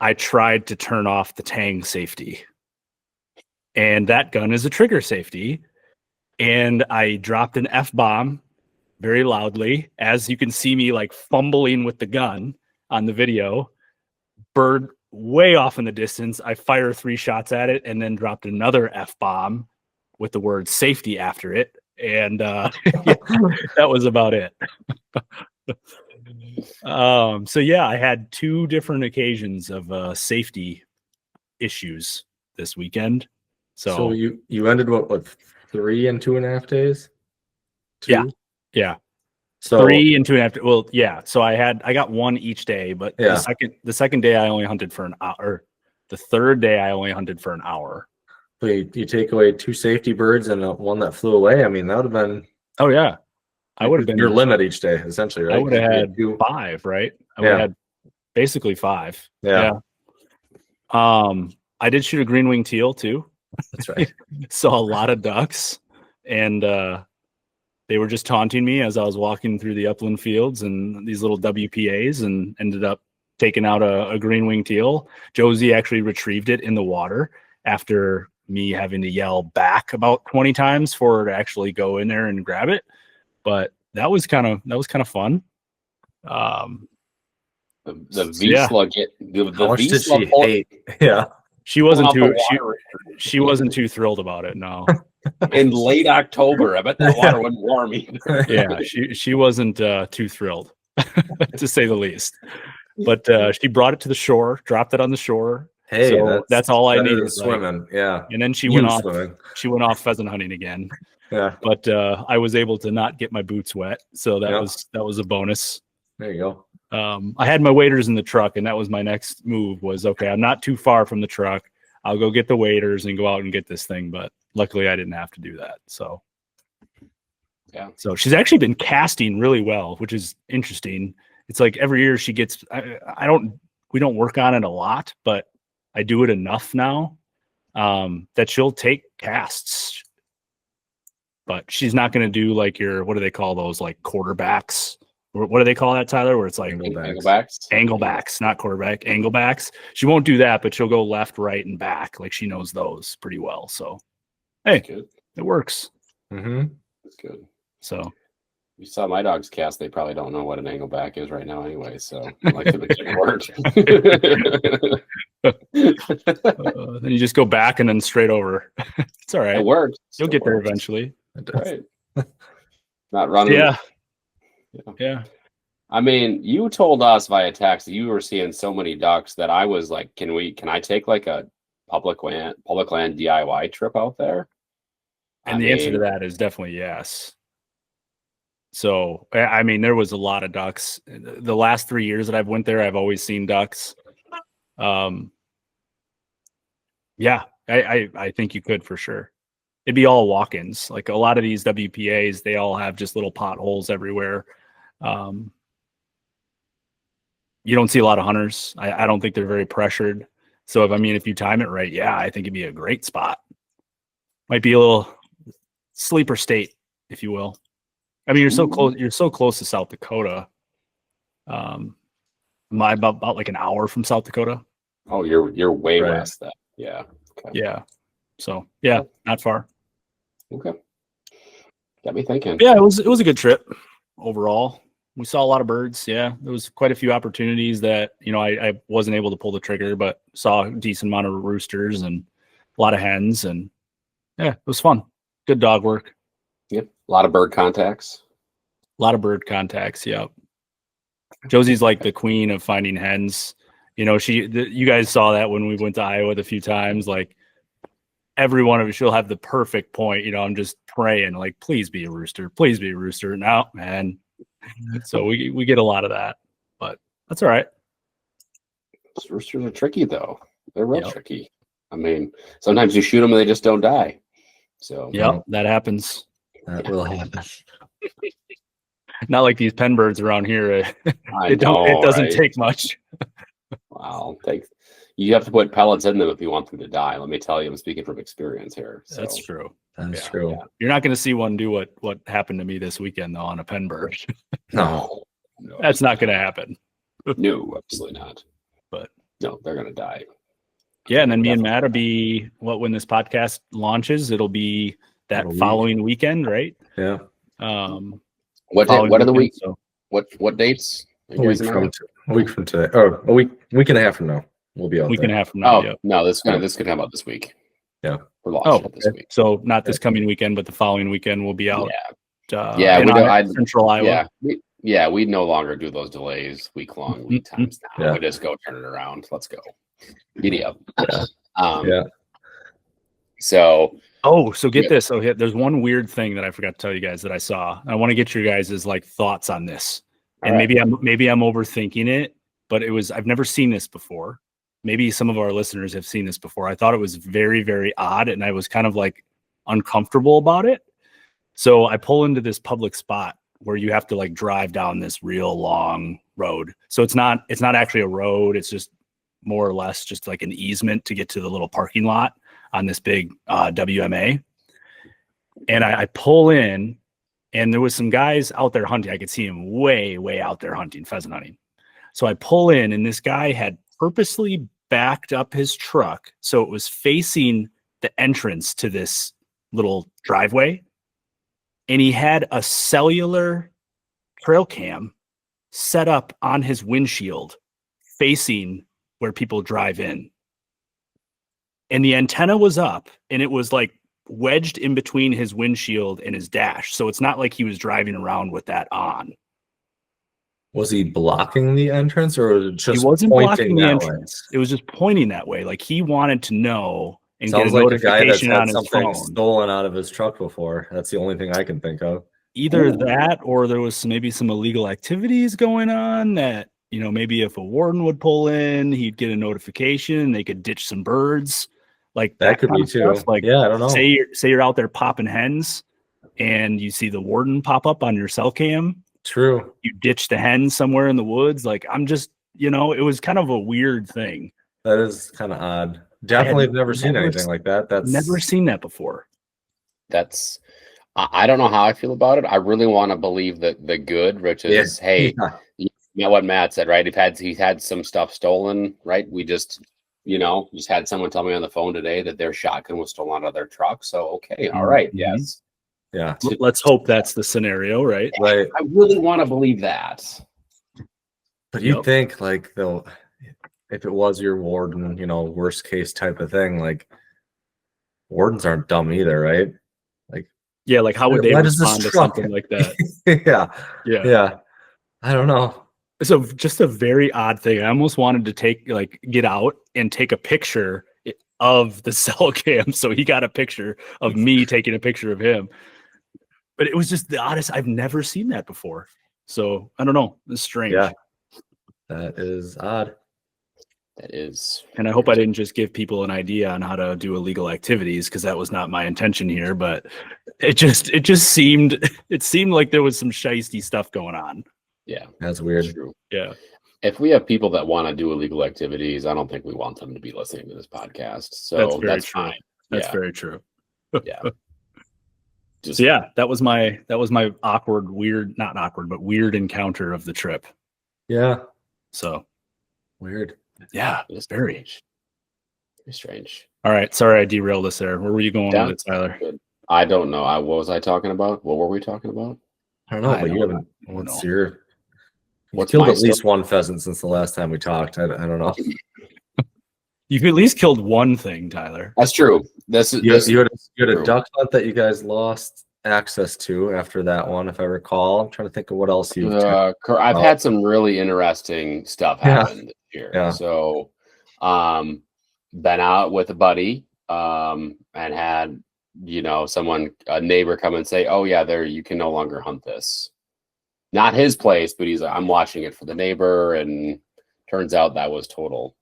I tried to turn off the tang safety, and that gun is a trigger safety. And I dropped an F-bomb very loudly, as you can see me like fumbling with the gun on the video. Bird way off in the distance. I fire 3 shots at it and then dropped another F-bomb with the word safety after it. And yeah, that was about it. So yeah, I had 2 different occasions of safety issues this weekend. So you ended what 3 and 2.5 days? 2? Yeah. So 3 and 2.5. Well, yeah. So I got 1 each day, but Yeah. the second day I only hunted for an hour. The third day I only hunted for an hour. So you take away 2 safety birds and 1 that flew away. I mean, that would have been. Oh yeah, I would have been your limit each day, essentially, right? I would have had 2. 5, right? I would have had basically 5. Yeah. I did shoot a green wing teal too. That's right. Saw a lot of ducks, and they were just taunting me as I was walking through the upland fields and these little WPAs, and ended up taking out a green wing teal. Josie actually retrieved it in the water after me having to yell back about 20 times for her to actually go in there and grab it. But that was kind of fun. The V-slug. How much did she hate? Yeah. She wasn't too thrilled about it. No. In late October, I bet that water wasn't warm either. Yeah, she wasn't too thrilled, to say the least. But she brought it to the shore, dropped it on the shore. Hey, so that's all I needed. Swimming, right? Yeah. And then she went off pheasant hunting again. Yeah. But I was able to not get my boots wet, so that was a bonus. There you go. I had my waders in the truck, and that was my next move. Was okay, I'm not too far from the truck. I'll go get the waders and go out and get this thing. But luckily, I didn't have to do that. So yeah. So she's actually been casting really well, which is interesting. It's like every year she gets. We don't work on it a lot, but I do it enough now that she'll take casts. But she's not going to do like what do they call those, like quarterbacks? What do they call that, Tyler? Where it's like anglebacks, not quarterback, anglebacks. She won't do that, but she'll go left, right, and back. Like she knows those pretty well. So, hey, it works. Mm-hmm. That's good. So, you saw my dogs cast. They probably don't know what an angleback is right now, anyway. So, I like to make it work. Then you just go back and then straight over. It's all right. It works. You'll get there eventually. Right. Not running. Yeah. I mean, you told us via text that you were seeing so many ducks that I was like, can I take like a public land DIY trip out there? And the answer to that is definitely yes. So, I mean, there was a lot of ducks. The last 3 years that I've went there, I've always seen ducks. Yeah, I think you could for sure. It'd be all walk-ins. Like a lot of these WPAs, they all have just little potholes everywhere. You don't see a lot of hunters. I don't think they're very pressured. So if you time it right, yeah, I think it'd be a great spot. Might be a little sleeper state, if you will. I mean, you're so close. You're so close to South Dakota. Am I about like an hour from South Dakota? Oh, you're way west then. Yeah. Okay. Yeah. So yeah, not far. Okay. Got me thinking. Yeah, it was a good trip overall. We saw a lot of birds. Yeah, there was quite a few opportunities that I wasn't able to pull the trigger, but saw a decent amount of roosters and a lot of hens, and yeah, it was fun. Good dog work. A lot of bird contacts. A lot of bird contacts. Yep. Josie's like the queen of finding hens. You know, you guys saw that when we went to Iowa a few times. Like every one of us, she'll have the perfect point. You know, I'm just praying, like, please be a rooster. Please be a rooster. No, man. So we get a lot of that, but that's all right. Roosters are tricky, though. They're real tricky. I mean, sometimes you shoot them and they just don't die. So that happens. That will happen. Not like these pen birds around here. It doesn't take much. Wow. You have to put pellets in them if you want them to die. Let me tell you, I'm speaking from experience here. So. That's true. That's true. Yeah. You're not going to see one do what happened to me this weekend, though, on a pen bird. No. That's not going to happen. No, absolutely not. But no, they're going to die. Yeah, and then me and Matt will be when this podcast launches, it'll be that following weekend, right? Yeah. What are the weeks? So. What dates? A week from today, or a week and a half from now, we'll be out. Week and a half from now. No, this could come out this week. Yeah, we're launching this week. So not this coming weekend, but the following weekend we'll be out. Yeah, we know. Central Iowa. Yeah, we no longer do those delays week times now. Yeah. We just go turn it around. Let's go. Giddy up. So get this. So there's one weird thing that I forgot to tell you guys that I saw. I want to get your guys' like thoughts on this. And maybe I'm overthinking it, but I've never seen this before. Maybe some of our listeners have seen this before. I thought it was very, very odd, and I was kind of like uncomfortable about it. So I pull into this public spot where you have to like drive down this real long road. So it's not actually a road. It's just more or less just like an easement to get to the little parking lot on this big WMA. And I pull in, and there was some guys out there hunting. I could see him way, way out there hunting, pheasant hunting. So I pull in, and this guy had purposely backed up his truck so it was facing the entrance to this little driveway. And he had a cellular trail cam set up on his windshield facing where people drive in. And the antenna was up, and it was like wedged in between his windshield and his dash. So it's not like he was driving around with that on. Was he blocking the entrance, or was it just he wasn't blocking the entrance? Way? It was just pointing that way. Like he wanted to know and Sounds get a like notification a guy on his phone. Stolen out of his truck before. That's the only thing I can think of. Either that, or there was maybe some illegal activities going on that, you know, maybe if a warden would pull in, he'd get a notification. They could ditch some birds. Like that could be too. Like, yeah, I don't know. Say you're out there popping hens, and you see the warden pop up on your cell cam. True. You ditch the hen somewhere in the woods. Like I'm just, it was kind of a weird thing. That is kind of odd. Definitely have never seen anything like that. That's never seen that before. I don't know how I feel about it. I really want to believe that the good, which is, you know what Matt said, right? He's had some stuff stolen, right? We just had someone tell me on the phone today that their shotgun was stolen out of their truck. So, okay. All right. Mm-hmm. Yes. Yeah. Let's hope that's the scenario, right? Right. I really want to believe that. But you'd think like if it was your warden, worst case type of thing, like wardens aren't dumb either, right? Like, yeah, like how would they respond to something like that? Yeah. I don't know. So just a very odd thing. I almost wanted to get out and take a picture of the cell cam. So he got a picture of me taking a picture of him. But it was just the oddest. I've never seen that before. So I don't know. It's strange. Yeah. That is odd. That is. And I hope I didn't just give people an idea on how to do illegal activities, because that was not my intention here. But it seemed like there was some shiesty stuff going on. Yeah. That's weird. True. Yeah. If we have people that want to do illegal activities, I don't think we want them to be listening to this podcast. So that's fine. That's very true. Yeah. So yeah, that was my weird encounter of the trip. Yeah. So weird. Yeah, it's very strange. All right. Sorry I derailed us there. Where were you going with it, Tyler? I don't know. What was I talking about? What were we talking about? I don't know, but you haven't. What's killed at least one pheasant since the last time we talked. I don't know. You've at least killed one thing, Tyler. That's true. You had a duck hunt that you guys lost access to after that one, if I recall. I'm trying to think of what else you've I've had some really interesting stuff happen this year. Yeah. So, been out with a buddy, and had, a neighbor come and say, "Oh yeah, you can no longer hunt this." Not his place, but he's like, "I'm watching it for the neighbor," and turns out that was total,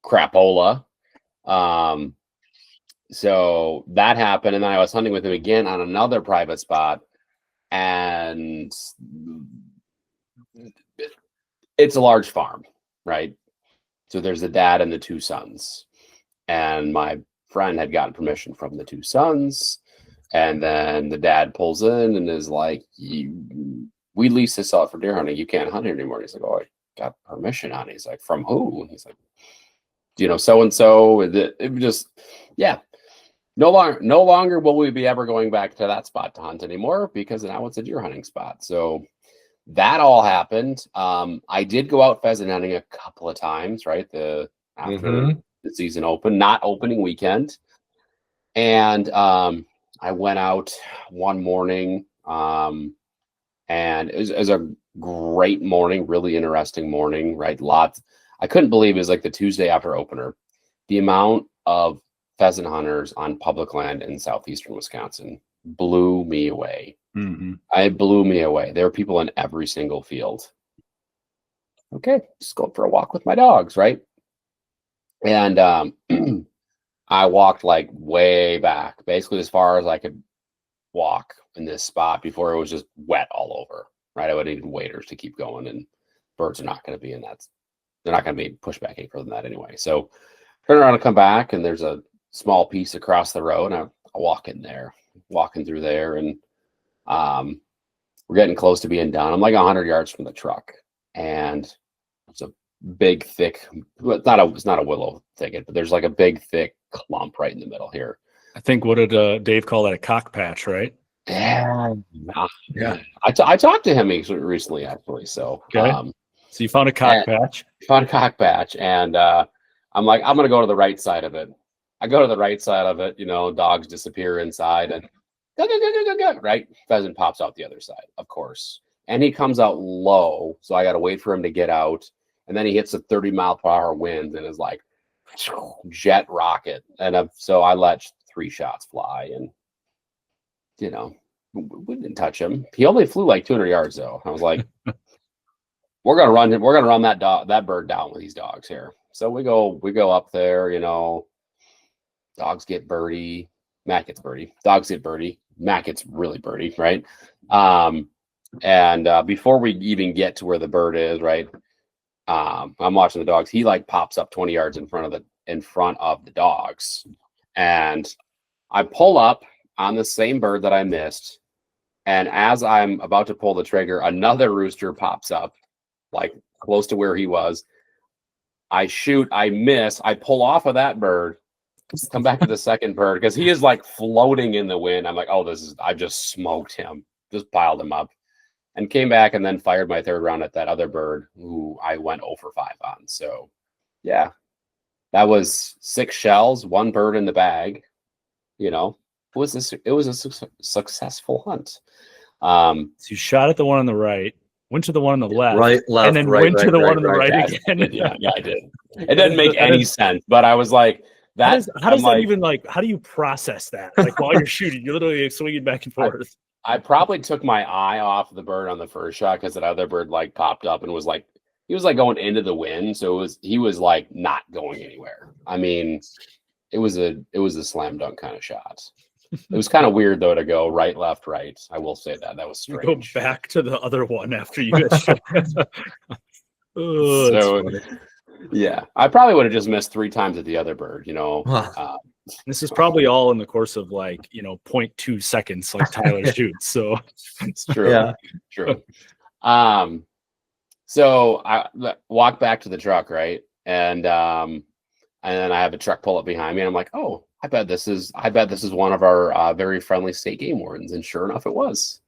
crapola. So that happened, and then I was hunting with him again on another private spot, and it's a large farm, right? So there's the dad and the two sons, and my friend had gotten permission from the two sons, and then the dad pulls in and is like, "We lease this out for deer hunting. You can't hunt it anymore." He's like, "Oh, I got permission on it." He's like, "From who?" And he's like, "So and so." It just, yeah. No longer will we be ever going back to that spot to hunt anymore, because now it's a deer hunting spot. So that all happened. I did go out pheasant hunting a couple of times, right? After the season opened, not opening weekend. And I went out one morning, and it was a great morning, really interesting morning, right? I couldn't believe it was like the Tuesday after opener. The amount of pheasant hunters on public land in southeastern Wisconsin blew me away. It blew me away. There were people in every single field. Okay, just go for a walk with my dogs, right? And I walked like way back, basically as far as I could walk in this spot before it was just wet all over, right? I would need waders to keep going, and birds are not going to be in that. They're not going to be pushed back any further than that anyway. So turn around and come back, and there's a small piece across the road, and I walking through there, and we're getting close to being done. I'm like 100 yards from the truck, and it's a big, thick, it's not a willow thicket, but there's like a big, thick clump right in the middle here. I think, what did Dave call that? A cock patch, right? Yeah. I talked to him recently, actually. So, okay. So you found a cock patch? Found a cock patch, and I'm like, I'm going to go to the right side of it. I go to the right side of it, dogs disappear inside, and right? Pheasant pops out the other side, of course. And he comes out low, so I got to wait for him to get out. And then he hits a 30-mile-per-hour wind and is like, jet rocket. And so I let 3 shots fly, and, we didn't touch him. He only flew like 200 yards, though. I was like, we're going to run that bird down with these dogs here. So we go up there, dogs get birdie, Matt gets birdie, dogs get birdie, Matt gets really birdie, right? And before we even get to where the bird is, right, I'm watching the dogs. He like pops up 20 yards in front of the dogs, and I pull up on the same bird that I missed, and as I'm about to pull the trigger, another rooster pops up like close to where he was. I shoot, I miss, I pull off of that bird, come back to the second bird, because he is like floating in the wind. I'm like, oh, I just smoked him, just piled him up, and came back and then fired my third round at that other bird who I went 0 for 5 on. So yeah, that was 6 shells, 1 bird in the bag. It was a successful hunt. So you shot at the one on the right, went to the one on the left, left, and then right, went to the one on the right Yeah, again. yeah, I did. It doesn't make any sense, but I was like, how do you process that? Like, while you're shooting, you're literally swinging back and forth. I probably took my eye off the bird on the first shot, because that other bird like popped up and was like, he was like going into the wind, so he was like not going anywhere. I mean, it was a slam dunk kind of shot. It was kind of weird though to go right, left, right. I will say that was strange. Go back to the other one after you got shot. So yeah, I probably would have just missed 3 times at the other bird. This is probably all in the course of 0.2 seconds, like Tyler shoots. So it's true. Yeah, true. So I walk back to the truck, right, and then I have a truck pull up behind me, and I'm like, oh, I bet this is one of our very friendly state game wardens, and sure enough, it was.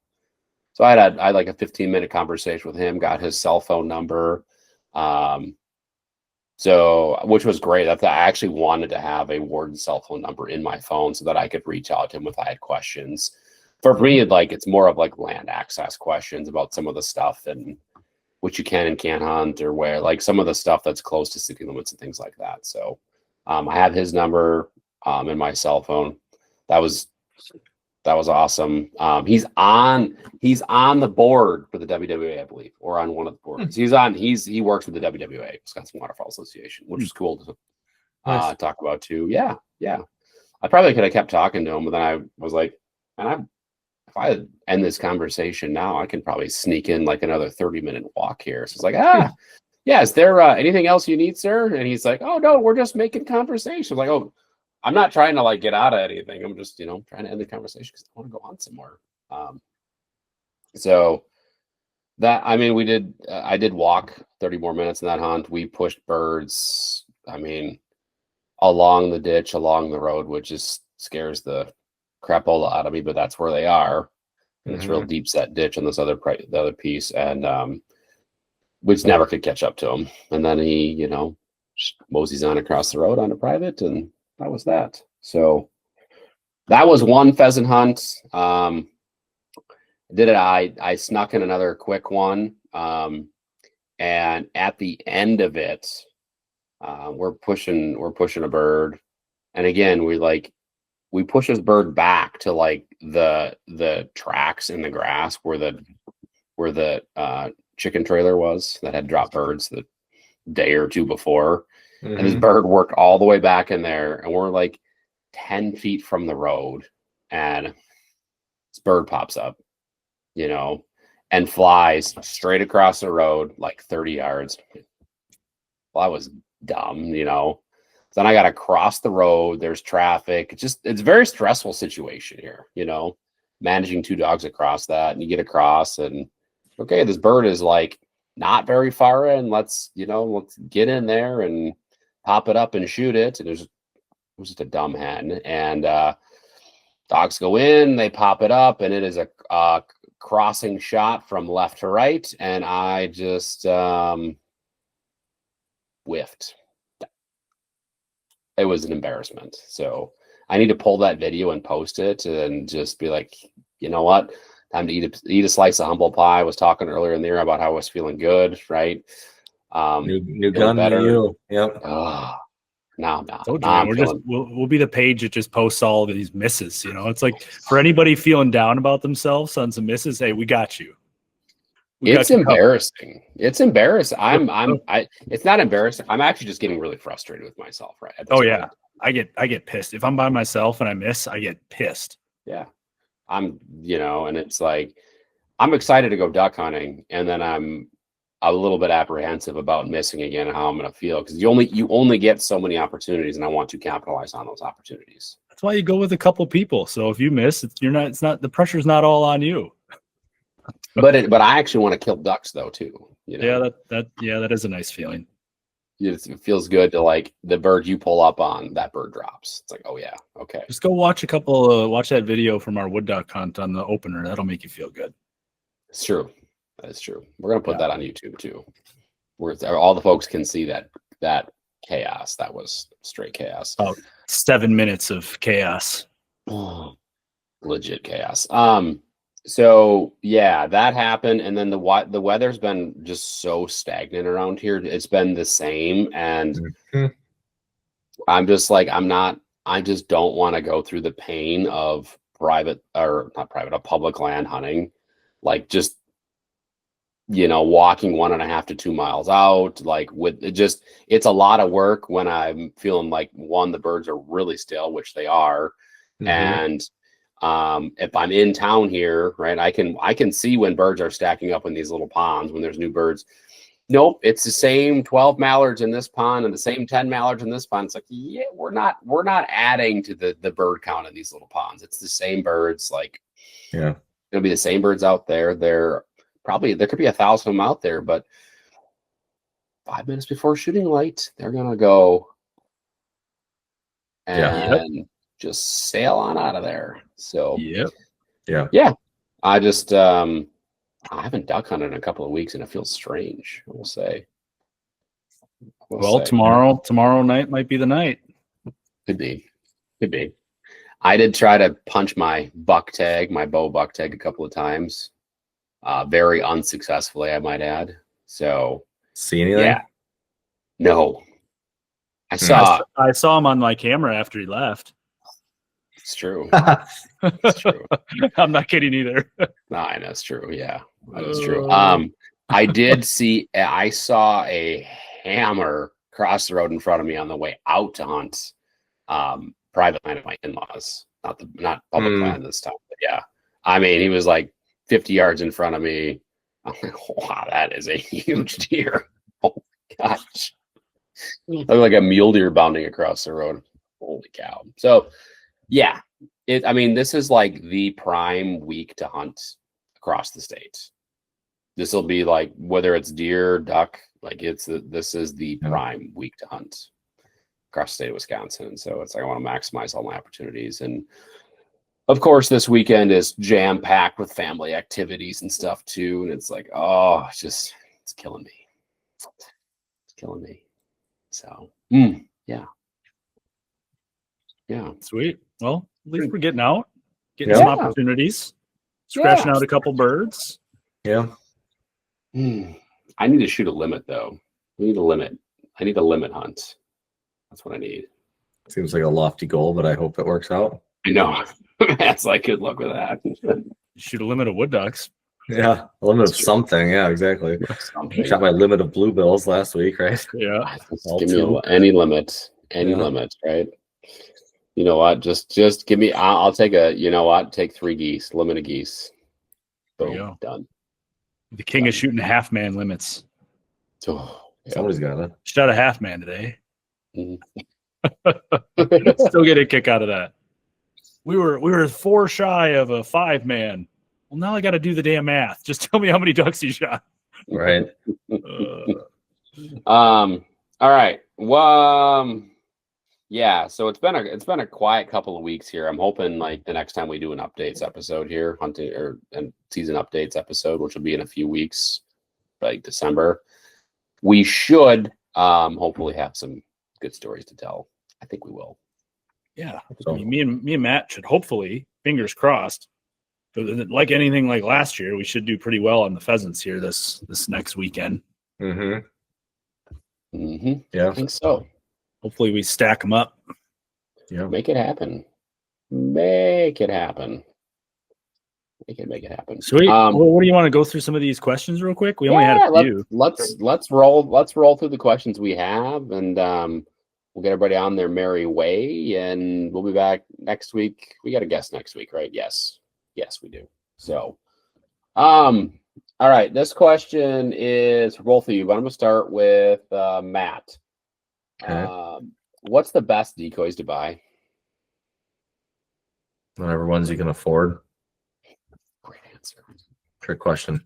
So I had like a 15-minute conversation with him, got his cell phone number. So, which was great. I actually wanted to have a warden cell phone number in my phone so that I could reach out to him if I had questions. For me, like it's more of like land access questions about some of the stuff and what you can and can't hunt, or where like some of the stuff that's close to city limits and things like that. So I have his number in my cell phone. That was awesome. He's on the board for the WWA, I believe, or on one of the boards. He works with the WWA, Wisconsin Waterfowl Association, which is cool to talk about too. Yeah. I probably could have kept talking to him, but then I was like, man, if I end this conversation now, I can probably sneak in like another 30-minute walk here. So it's like, yeah, is there anything else you need, sir? And he's like, oh no, we're just making conversation. I'm like, oh, I'm not trying to like get out of anything. I'm just, trying to end the conversation because I want to go on somewhere. So that, I mean, I did walk 30 more minutes in that hunt. We pushed birds, I mean, along the ditch, along the road, which just scares the crapola out of me, but that's where they are. And it's real deep set ditch on this the other piece. And we just never could catch up to him. And then he, just moseys on across the road on a private, and that was that. So that was one pheasant hunt. I snuck in another quick one. And at the end of it, we're pushing a bird. And again, we push this bird back to like the tracks in the grass where the chicken trailer was that had dropped birds the day or two before. And this bird worked all the way back in there, and we're like 10 feet from the road, and this bird pops up, and flies straight across the road like 30 yards. Well, I was dumb, Then I got to cross the road. There's traffic. It's a very stressful situation here, managing two dogs across that, and you get across and okay, this bird is like not very far in. Let's get in there and pop it up and shoot it. And it was just a dumb hen. And dogs go in, they pop it up, and it is a crossing shot from left to right. And I just whiffed. It was an embarrassment. So I need to pull that video and post it and just be like, you know what? Time to eat a slice of humble pie. I was talking earlier in the year about how I was feeling good, right? New gun better. You. Yep. No. We'll be the page that just posts all of these misses. It's like for anybody feeling down about themselves on some misses, hey, we got you. It's embarrassing. It's embarrassing. It's not embarrassing. I'm actually just getting really frustrated with myself, right? Yeah. I get pissed. If I'm by myself and I miss, I get pissed. Yeah. And it's like, I'm excited to go duck hunting, and then I'm a little bit apprehensive about missing again and how I'm going to feel, because you only get so many opportunities, and I want to capitalize on those opportunities. That's why you go with a couple people. So if you miss, the pressure's not all on you. But I actually want to kill ducks though too. Yeah, that is a nice feeling. It feels good to like the bird you pull up on, that bird drops. It's like, oh yeah, okay. Just go watch watch that video from our wood duck hunt on the opener. That'll make you feel good. It's true. That is true. We're gonna put that on YouTube too, where all the folks can see that chaos. That was straight chaos. About 7 minutes of chaos. Legit chaos. So yeah, that happened, and then the weather's been just so stagnant around here. It's been the same, and I'm just like, I just don't want to go through the pain of public land hunting, like just walking 1.5 to 2 miles out, like with it just, it's a lot of work when I'm feeling like the birds are really still, which they are, and if I'm in town here, right, I can see when birds are stacking up in these little ponds when there's new birds. Nope, it's the same 12 mallards in this pond and the same 10 mallards in this pond. It's like, yeah, we're not adding to the bird count in these little ponds. It's the same birds. Like, yeah, it'll be the same birds out there. There could be 1,000 of them out there, but 5 minutes before shooting light, they're gonna go and just sail on out of there. So yeah. I just I haven't duck hunted in a couple of weeks, and it feels strange, I will say. Well, tomorrow night might be the night. Could be. I did try to punch my bow buck tag a couple of times. Very unsuccessfully, I might add. So See anything? yeah. No. I saw him on my camera after he left. it's true. It's true. I'm not kidding either. No, I know it's true. Yeah, that is true. I saw a hammer cross the road in front of me on the way out to hunt. Private land of my in-laws, not public land this time. But yeah, I mean, he was like 50 yards in front of me. I'm like, wow, that is a huge deer. Oh my gosh. Looked like a mule deer bounding across the road. Holy cow. So yeah, this is like the prime week to hunt across the state. This will be like, whether it's deer, duck, like this is the prime week to hunt across the state of Wisconsin. So it's like, I want to maximize all my opportunities. And of course, this weekend is jam packed with family activities and stuff too. And it's like, oh, it's killing me. It's killing me. So, yeah. Sweet. Well, at least we're getting out, getting some opportunities, scratching out a couple birds. Yeah. I need to shoot a limit though. I need a limit hunt. That's what I need. Seems like a lofty goal, but I hope it works out. I know. That's like, good luck with that. Shoot a limit of wood ducks. Yeah, a limit of something. Yeah, exactly. Shot my limit of bluebills last week, right? Yeah. Give me any limit, right? You know what? Just give me. I'll take take 3 geese. Limit of geese. Boom. Done. The king of shooting half man limits. Oh, Somebody's got it. Shot a half man today. Mm-hmm. Still get a kick out of that. We were 4 shy of a 5 man. Well, now I got to do the damn math. Just tell me how many ducks you shot. Right. All right. Well, yeah. So it's been a quiet couple of weeks here. I'm hoping like the next time we do an updates episode here, hunting and season updates episode, which will be in a few weeks, like December, we should hopefully have some good stories to tell. I think we will. Yeah. So, me and Matt should hopefully, fingers crossed, like anything like last year, we should do pretty well on the pheasants here this next weekend. Mm-hmm. Yeah, I think so. Hopefully we stack them up. Yeah, make it happen. Make it happen. Make it happen. Sweet. Well, what do you want to go through some of these questions real quick? We only had a few. Let's roll through the questions we have, and we'll get everybody on their merry way, and we'll be back next week. We got a guest next week, right? Yes, we do. So, all right. This question is for both of you, but I'm gonna start with Matt. Okay. What's the best decoys to buy? Whatever ones you can afford. Great answer. Trick question.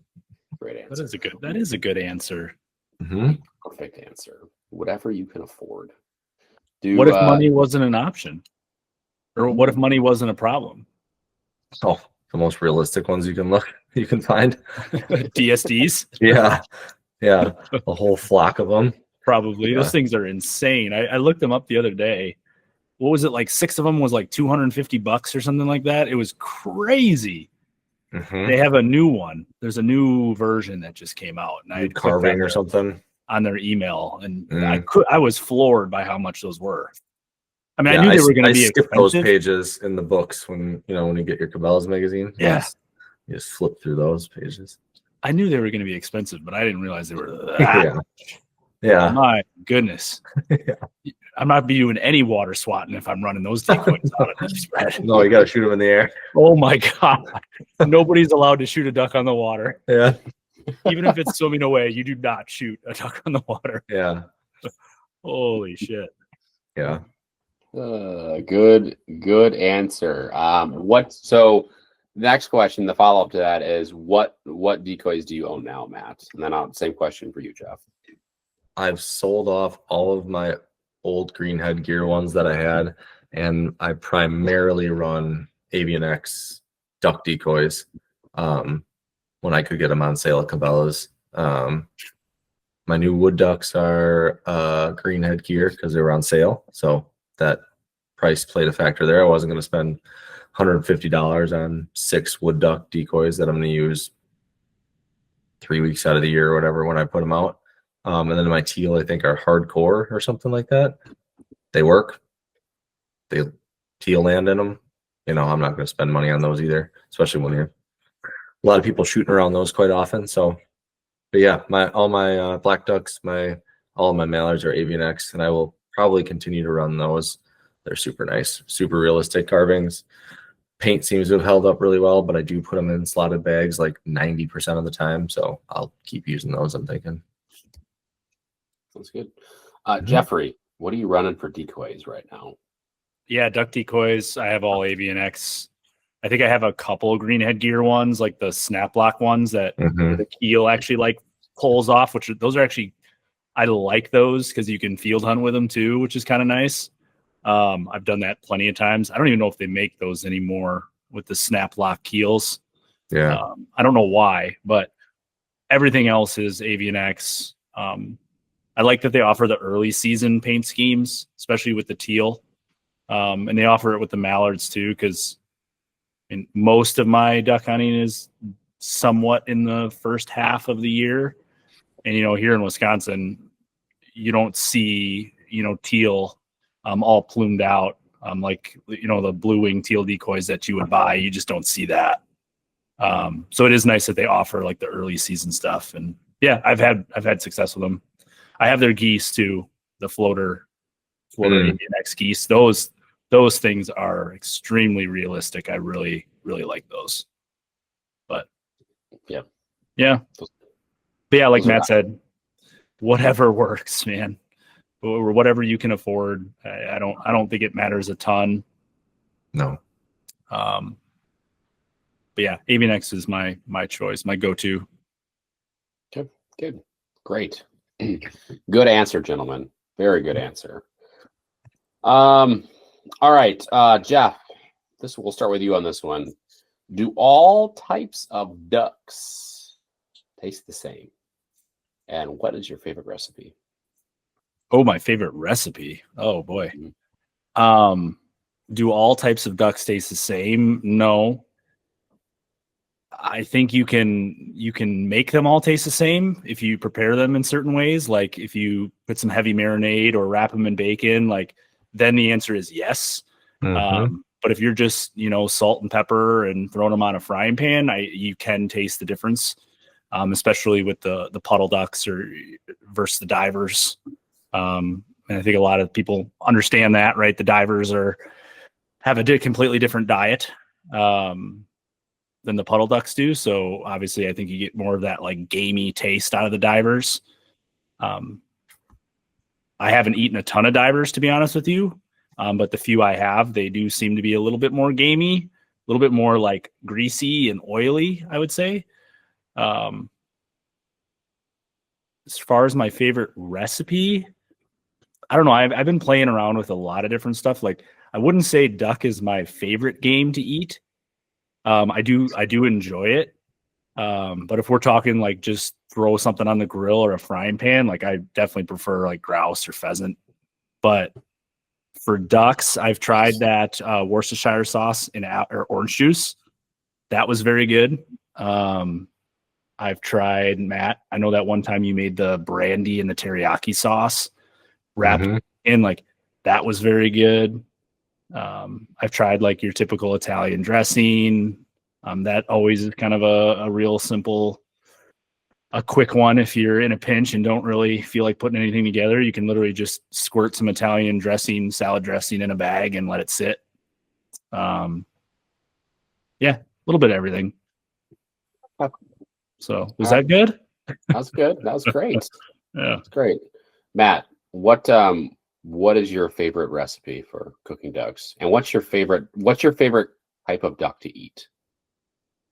Great answer. That is a good answer. Mm-hmm. Perfect answer. Whatever you can afford. What if money wasn't an option? Or what if money wasn't a problem? Oh, the most realistic ones you can find. DSDs? Yeah. A whole flock of them. Probably. Yeah. Those things are insane. I looked them up the other day. What was it, like 6 of them was like $250 or something like that? It was crazy. Mm-hmm. They have a new one. There's a new version that just came out, and I carving or something on their email, and I was floored by how much those were. I mean, yeah, I knew they were going to be skip expensive. those pages in the books when you get your Cabela's magazine. Yeah, you just flip through those pages. I knew they were going to be expensive, but I didn't realize they were that. Yeah. Oh, my goodness. Yeah. I'm not be doing any water swatting if I'm running those decoys out of the spread. No, you got to shoot them in the air. Oh my God. Nobody's allowed to shoot a duck on the water. Yeah. Even if it's swimming away, you do not shoot a duck on the water. Yeah. Holy shit. Yeah. Good answer. So next question, the follow-up to that is what decoys do you own now, Matt? And then same question for you, Jeff. I've sold off all of my old greenhead gear ones that I had, and I primarily run Avian X duck decoys when I could get them on sale at Cabela's. My My new wood ducks are green headgear because they were on sale. So that price played a factor there. I wasn't going to spend $150 on 6 wood duck decoys that I'm going to use 3 weeks out of the year or whatever when I put them out. And then my teal, I think, are hardcore or something like that. They work. They teal land in them. I'm not going to spend money on those either, especially when you're a lot of people shooting around those quite often. So, but yeah, all my black ducks, all of my mallards are Avian X, and I will probably continue to run those. They're super nice, super realistic carvings. Paint seems to have held up really well, but I do put them in slotted bags like 90% of the time. So I'll keep using those, I'm thinking. Sounds good. Jeffrey, what are you running for decoys right now? Yeah, duck decoys. I have all Avian X. I think I have a couple green headgear ones, like the snap block ones that the keel actually like pulls off, those are actually, I like those because you can field hunt with them too, which is kind of nice. I've done that plenty of times. I don't even know if they make those anymore with the snap lock keels. Yeah. I don't know why, but everything else is Avian X. I like that they offer the early season paint schemes, especially with the teal. And they offer it with the mallards too, because most of my duck hunting is somewhat in the first half of the year. And, here in Wisconsin, you don't see, teal all plumed out, like, the blue wing teal decoys that you would buy. You just don't see that. So it is nice that they offer like the early season stuff. And yeah, I've had success with them. I have their geese too, the floater Avian X geese. Those things are extremely realistic. I really, really like those. But yeah. But yeah, like Matt said, whatever works, man. Or whatever you can afford. I don't think it matters a ton. No. But yeah, Avian X is my choice, my go-to. Okay, good. Great. Good answer, gentlemen. Very good answer. All right, Jeff, we'll start with you on this one. Do all types of ducks taste the same? And what is your favorite recipe? Oh, my favorite recipe. Oh boy. Do all types of ducks taste the same? No. I think you can make them all taste the same if you prepare them in certain ways. Like if you put some heavy marinade or wrap them in bacon, then the answer is yes. But if you're just, salt and pepper and throwing them on a frying pan, you can taste the difference, especially with the puddle ducks versus the divers. And I think a lot of people understand that, right? The divers have a completely different diet than the puddle ducks do. So obviously I think you get more of that like gamey taste out of the divers. I haven't eaten a ton of divers, to be honest with you. But the few I have, they do seem to be a little bit more gamey, a little bit more like greasy and oily, I would say. As far as my favorite recipe, I don't know. I've been playing around with a lot of different stuff. Like I wouldn't say duck is my favorite game to eat. I do enjoy it. But if we're talking like just throw something on the grill or a frying pan, like I definitely prefer like grouse or pheasant. But for ducks, I've tried that Worcestershire sauce or orange juice. That was very good. I've tried, Matt, I know that one time you made the brandy and the teriyaki sauce wrapped in, like that was very good. I've tried like your typical Italian dressing. That always is kind of a real simple, a quick one. If you're in a pinch and don't really feel like putting anything together, you can literally just squirt some Italian dressing, salad dressing in a bag and let it sit. Yeah, a little bit of everything. So was that good? That was good. That was great. Yeah, that's great. Matt, what is your favorite recipe for cooking ducks? And what's your favorite type of duck to eat?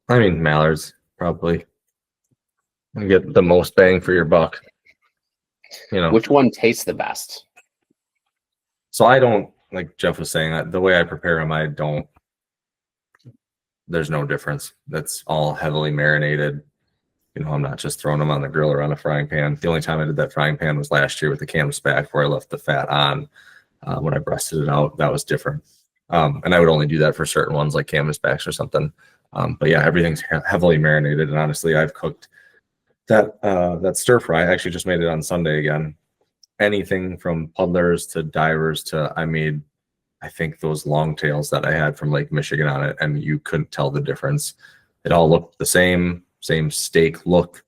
I mean, mallards, probably. You get the most bang for your buck. Which one tastes the best? So I don't, like Jeff was saying, the way I prepare them, there's no difference. That's all heavily marinated. I'm not just throwing them on the grill or on a frying pan. The only time I did that frying pan was last year with the canvasback, where I left the fat on when I breasted it out. That was different. And I would only do that for certain ones like canvasbacks or something. But yeah, everything's heavily marinated. And honestly, I've cooked that stir fry. I actually just made it on Sunday again. Anything from puddlers to divers to, I think those long tails that I had from Lake Michigan on it, and you couldn't tell the difference. It all looked the same steak look,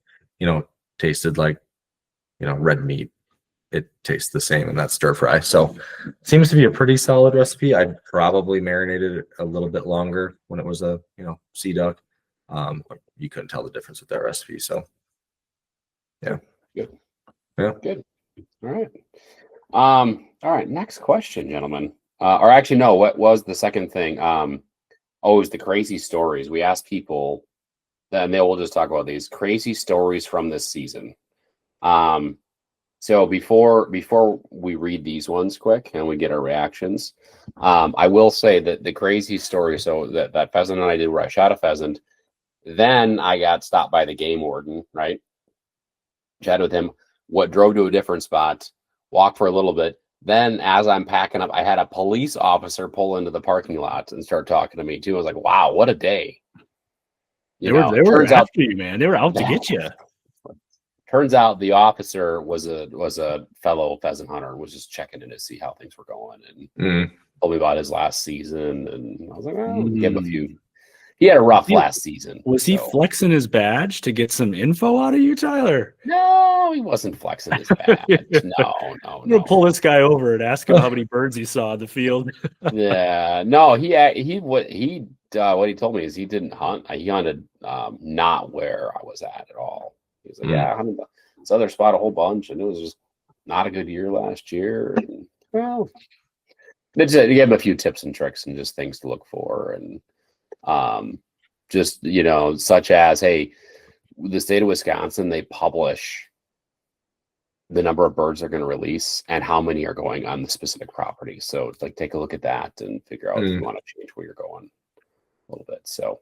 tasted like, red meat. It tastes the same in that stir fry. So seems to be a pretty solid recipe. I'd probably marinated it a little bit longer when it was a, sea duck. But you couldn't tell the difference with that recipe. So yeah. Good. Yeah. Good. All right. Next question, gentlemen. Or actually, no, what was the second thing? It was the crazy stories. We asked people, and they will just talk about these crazy stories from this season. So before we read these ones quick and we get our reactions, I will say that the crazy story, so that pheasant and I did where I shot a pheasant, then I got stopped by the game warden, right? Chatted with him, drove to a different spot, walked for a little bit. Then as I'm packing up, I had a police officer pull into the parking lot and start talking to me too. I was like, wow, what a day. They were after you, man. They were out to get you. Turns out the officer was a fellow pheasant hunter and was just checking in to see how things were going, and told me about his last season. And I was like, give him a few. He had a rough last season. Was he flexing his badge to get some info out of you, Tyler? No, he wasn't flexing his badge. No. I'm gonna pull this guy over and ask him how many birds he saw in the field. Yeah, no, what he told me is he didn't hunt. He hunted not where I was at all. He was like, yeah, I hunted this other spot a whole bunch, and it was just not a good year last year. And, well, they gave him a few tips and tricks and just things to look for, and just such as, hey, the state of Wisconsin, they publish the number of birds they're going to release and how many are going on the specific property. So it's like, take a look at that and figure out if you want to change where you're going a little bit. So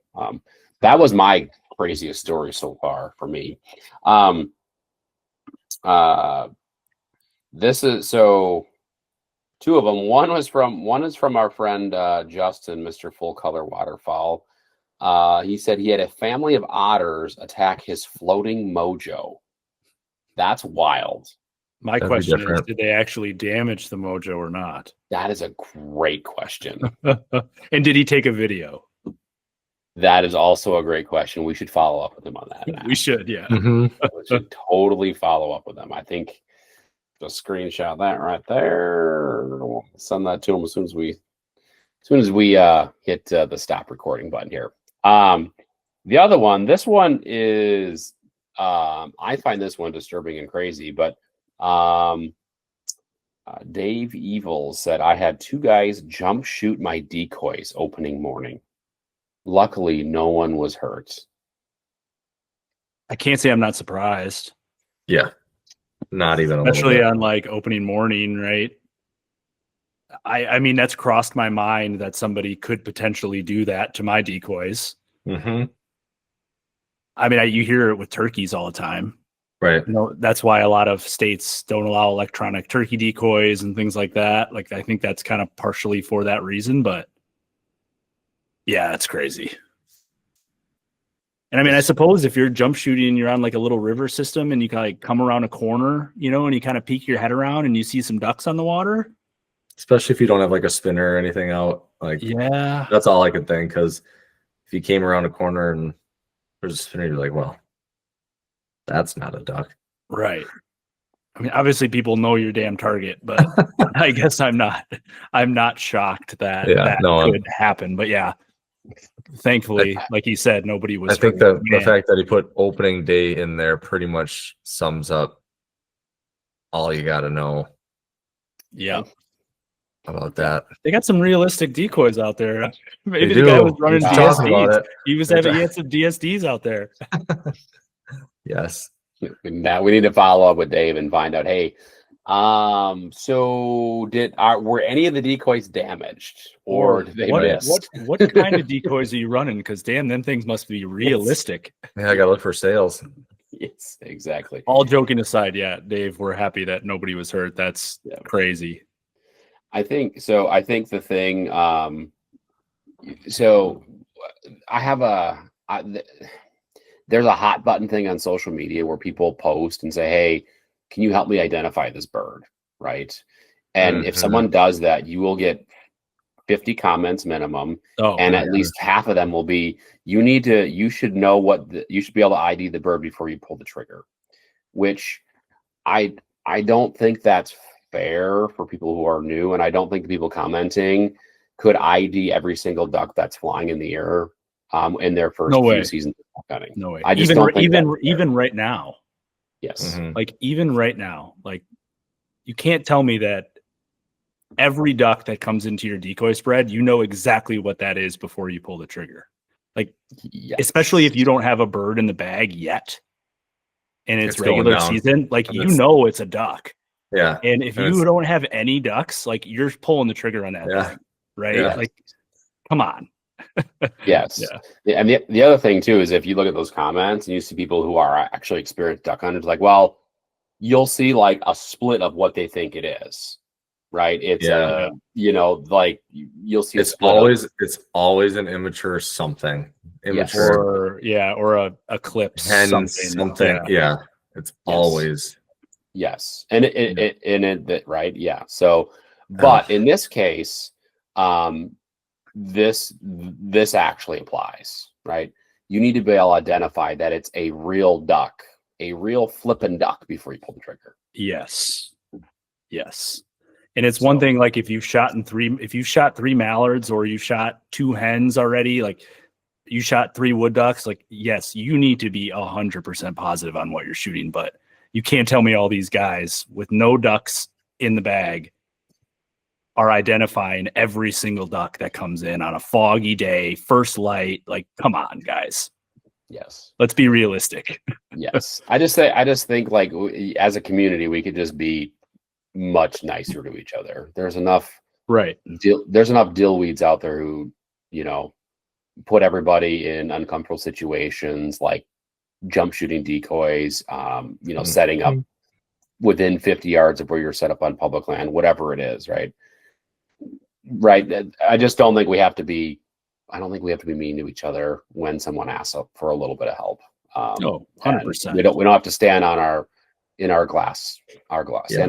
that was my craziest story so far for me. This is so two of them. One is from our friend Justin, Mr. Full Color Waterfowl. He said he had a family of otters attack his floating mojo. That's wild. My question is, did they actually damage the mojo or not? That is a great question. And did he take a video? That is also a great question. We should follow up with him on that. We should, yeah. We should totally follow up with them. I think just screenshot that right there. We'll send that to him as soon as we hit the stop recording button here. The other one, this one is I find this one disturbing and crazy, but Dave Evil said, I had two guys jump shoot my decoys opening morning. Luckily, no one was hurt. I can't say I'm not surprised. Yeah. Not even especially on like opening morning, right? I mean, that's crossed my mind that somebody could potentially do that to my decoys. Mm-hmm. I mean, you hear it with turkeys all the time. Right. That's why a lot of states don't allow electronic turkey decoys and things like that. Like, I think that's kind of partially for that reason, but yeah, it's crazy. And I mean, I suppose if you're jump shooting, you're on like a little river system and you kind of like come around a corner, and you kind of peek your head around and you see some ducks on the water. Especially if you don't have like a spinner or anything out. Like, yeah, that's all I could think. Because if you came around a corner and there's a spinner, you're like, well, that's not a duck. Right. I mean, obviously people know your damn target, but I guess I'm not shocked that could happen. But yeah, thankfully, like he said, nobody was. I think the fact that he put opening day in there pretty much sums up all you got to know. Yeah. About that. They got some realistic decoys out there. Maybe the guy was running DSDs. He had some DSDs out there. Yes. Now we need to follow up with Dave and find out, hey, so were any of the decoys damaged, or did they miss? What kind of decoys are you running? Because damn, them things must be realistic. Yeah, I gotta look for sales. Yes, exactly. All joking aside, yeah, Dave, we're happy that nobody was hurt. That's crazy. I think so. I think the thing. So I have there's a hot button thing on social media where people post and say, "Hey, can you help me identify this bird?" Right? And if someone does that, you will get 50 comments minimum, and at least half of them will be, you should know you should be able to ID the bird before you pull the trigger, which I don't think that's fair for people who are new, and I don't think the people commenting could ID every single duck that's flying in the air in their first few seasons of duck hunting. No way. I just don't think even right now. Yes. Like even right now, like you can't tell me that every duck that comes into your decoy spread, you know exactly what that is before you pull the trigger. Like, especially if you don't have a bird in the bag yet, and it's regular season, like it's a duck. Yeah. And if you don't have any ducks, like you're pulling the trigger on that thing, right? Yeah. Like, come on. Yes. Yeah. And the other thing too is if you look at those comments and you see people who are actually experienced duck hunters, like, well, you'll see like a split of what they think it is. Right. It's like you'll see it's always an immature something. Immature or a eclipse something. Yeah. It's always and it right. Yeah. So but in this case, this actually applies, right? You need to be able to identify that it's a real duck, a real flippin' duck before you pull the trigger. Yes. And it's one thing, like if you shot three mallards or you shot 2 hens already, like you shot 3 wood ducks, like, yes, you need to be 100% positive on what you're shooting, but you can't tell me all these guys with no ducks in the bag are identifying every single duck that comes in on a foggy day, first light. Like, come on, guys. Yes. Let's be realistic. Yes. I just think like as a community, we could just be much nicer to each other. There's enough dillweeds out there who, put everybody in uncomfortable situations, like jump shooting decoys, setting up within 50 yards of where you're set up on public land, whatever it is. Right. I just don't think we have to be mean to each other when someone asks up for a little bit of help. 100%. We don't have to stand on our stand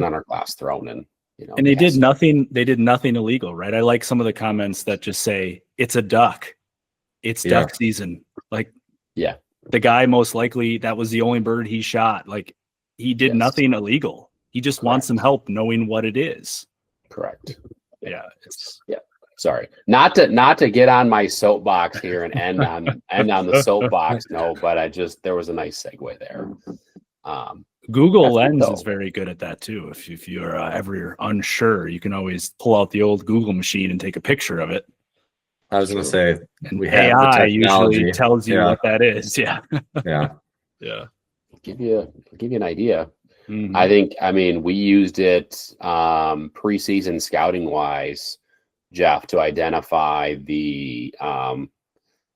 on our glass throne and and they did nothing illegal, right? I like some of the comments that just say it's a duck, it's duck season. Like, the guy most likely that was the only bird he shot. Like, he did nothing illegal. He just wants some help knowing what it is. Correct. Sorry, not to get on my soapbox here and end on the soapbox. No, but there was a nice segue there. Google Lens is very good at that too. If you're ever unsure, you can always pull out the old Google machine and take a picture of it. I was going to say, and we have AI usually tells you what that is. Yeah. Give you an idea. Mm-hmm. We used it preseason scouting wise, Jeff, to identify the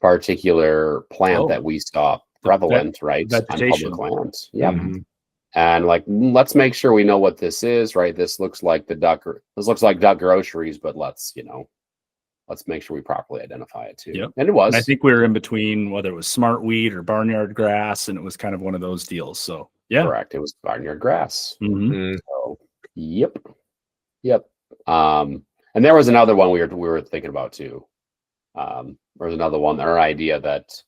particular plant that we saw prevalent, right, on public lands. Yeah. Mm-hmm. And like, let's make sure we know what this is, right? This looks like duck groceries, but let's make sure we properly identify it too. Yep. And it was. And I think we were in between whether it was smartweed or barnyard grass, and it was kind of one of those deals. So correct. It was barnyard grass. Mm-hmm. So, yep. And there was another one we were thinking about too. There was another one, our idea that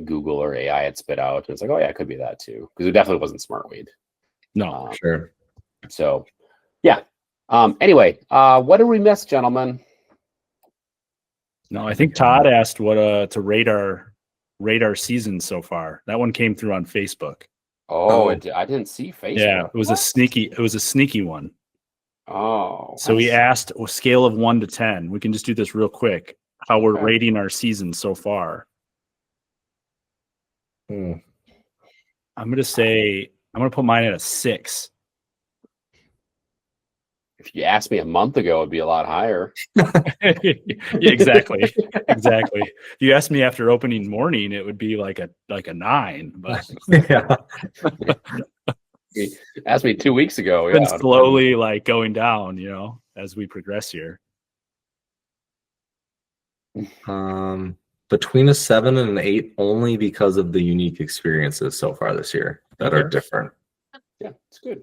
Google or AI had spit out. And it's like, oh yeah, it could be that too, because it definitely wasn't smartweed. No, sure. So, yeah. Anyway, what did we miss, gentlemen? No, I think Todd asked what to rate our season so far. That one came through on Facebook. I didn't see Facebook. Yeah, it was a sneaky one. Oh. So we asked a scale of 1 to 10. We can just do this real quick. How we're rating our season so far. I'm going to put mine at a 6. If you asked me a month ago, it'd be a lot higher. Yeah, exactly. Exactly. If you asked me after opening morning, it would be like a 9. But Yeah. Asked me 2 weeks ago. been Yeah, slowly like going down, as we progress here. Between a 7 and an 8, only because of the unique experiences so far this year that are different. Yeah, it's good.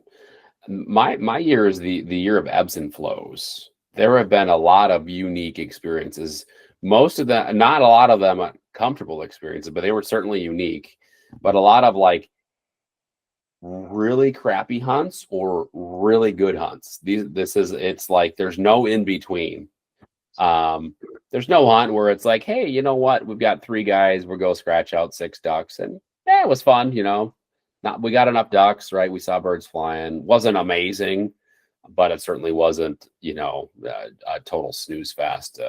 My year is the year of ebbs and flows. There have been a lot of unique experiences. Most of them, not a lot of them comfortable experiences, but they were certainly unique. But a lot of like really crappy hunts or really good hunts. It's like there's no in between. There's no hunt where it's like, hey, you know what? We've got 3 guys. We'll go scratch out 6 ducks, and it was fun. We got enough ducks, right? We saw birds flying. Wasn't amazing, but it certainly wasn't, a total snooze fest.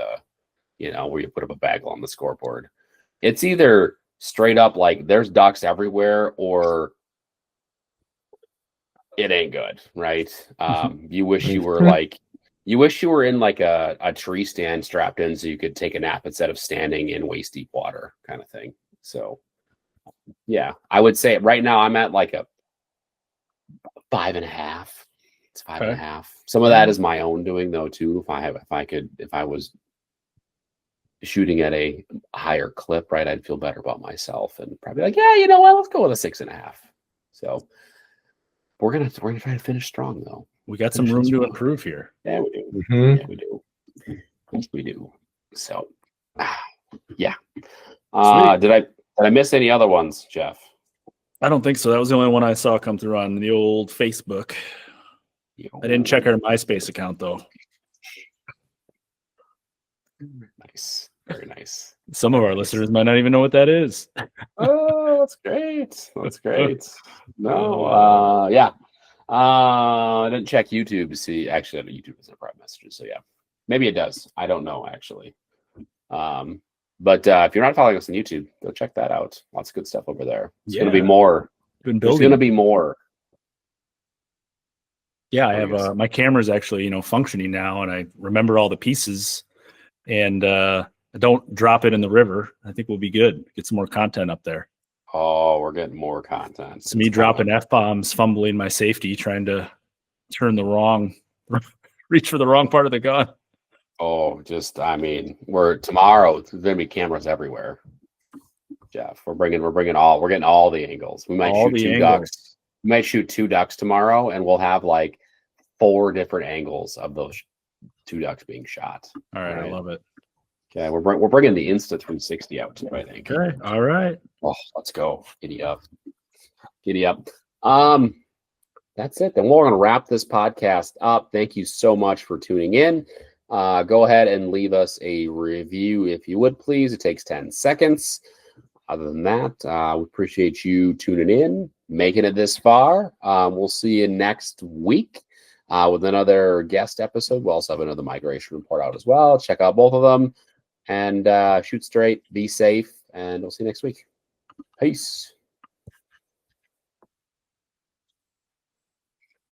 Where you put up a bagel on the scoreboard. It's either straight up like there's ducks everywhere, or it ain't good, right? You wish you were in like a tree stand strapped in so you could take a nap instead of standing in waist deep water kind of thing. So yeah, I would say right now I'm at like a 5.5. It's 5.5. Some of that is my own doing though too. If I was shooting at a higher clip, right, I'd feel better about myself and probably like, yeah, let's go with a 6.5. So we're gonna try to finish strong though. We got some room to improve here. Yeah, we do. Mm-hmm. Yeah, we do. Yes, we do. So, yeah. Did I miss any other ones, Jeff? I don't think so. That was the only one I saw come through on the old Facebook. I didn't check our MySpace account though. Nice. Very nice. Some of our listeners might not even know what that is. Oh, that's great. That's great. No, yeah. I didn't check YouTube to see. Actually, YouTube doesn't have private messages, so yeah, maybe it does. I don't know actually. But if you're not following us on YouTube, go check that out. Lots of good stuff over there. It's going to be more. There's going to be more. Yeah, I have my camera's actually functioning now, and I remember all the pieces, and I don't drop it in the river. I think we'll be good. Get some more content up there. Oh, we're getting more content. It's me dropping F-bombs, fumbling my safety, trying to reach for the wrong part of the gun. Oh, we're tomorrow. There's gonna be cameras everywhere. Jeff, we're getting all the angles. We might shoot 2 ducks. We might shoot 2 ducks tomorrow, and we'll have like 4 different angles of those 2 ducks being shot. All right, I love it. Okay, we're bringing the Insta 360 out too, I think. Okay, all right. Oh, let's go. Giddy up. That's it. Then we're going to wrap this podcast up. Thank you so much for tuning in. Go ahead and leave us a review if you would, please. It takes 10 seconds. Other than that, we appreciate you tuning in, making it this far. We'll see you next week with another guest episode. We'll also have another migration report out as well. Check out both of them and shoot straight, be safe, and we'll see you next week. Peace.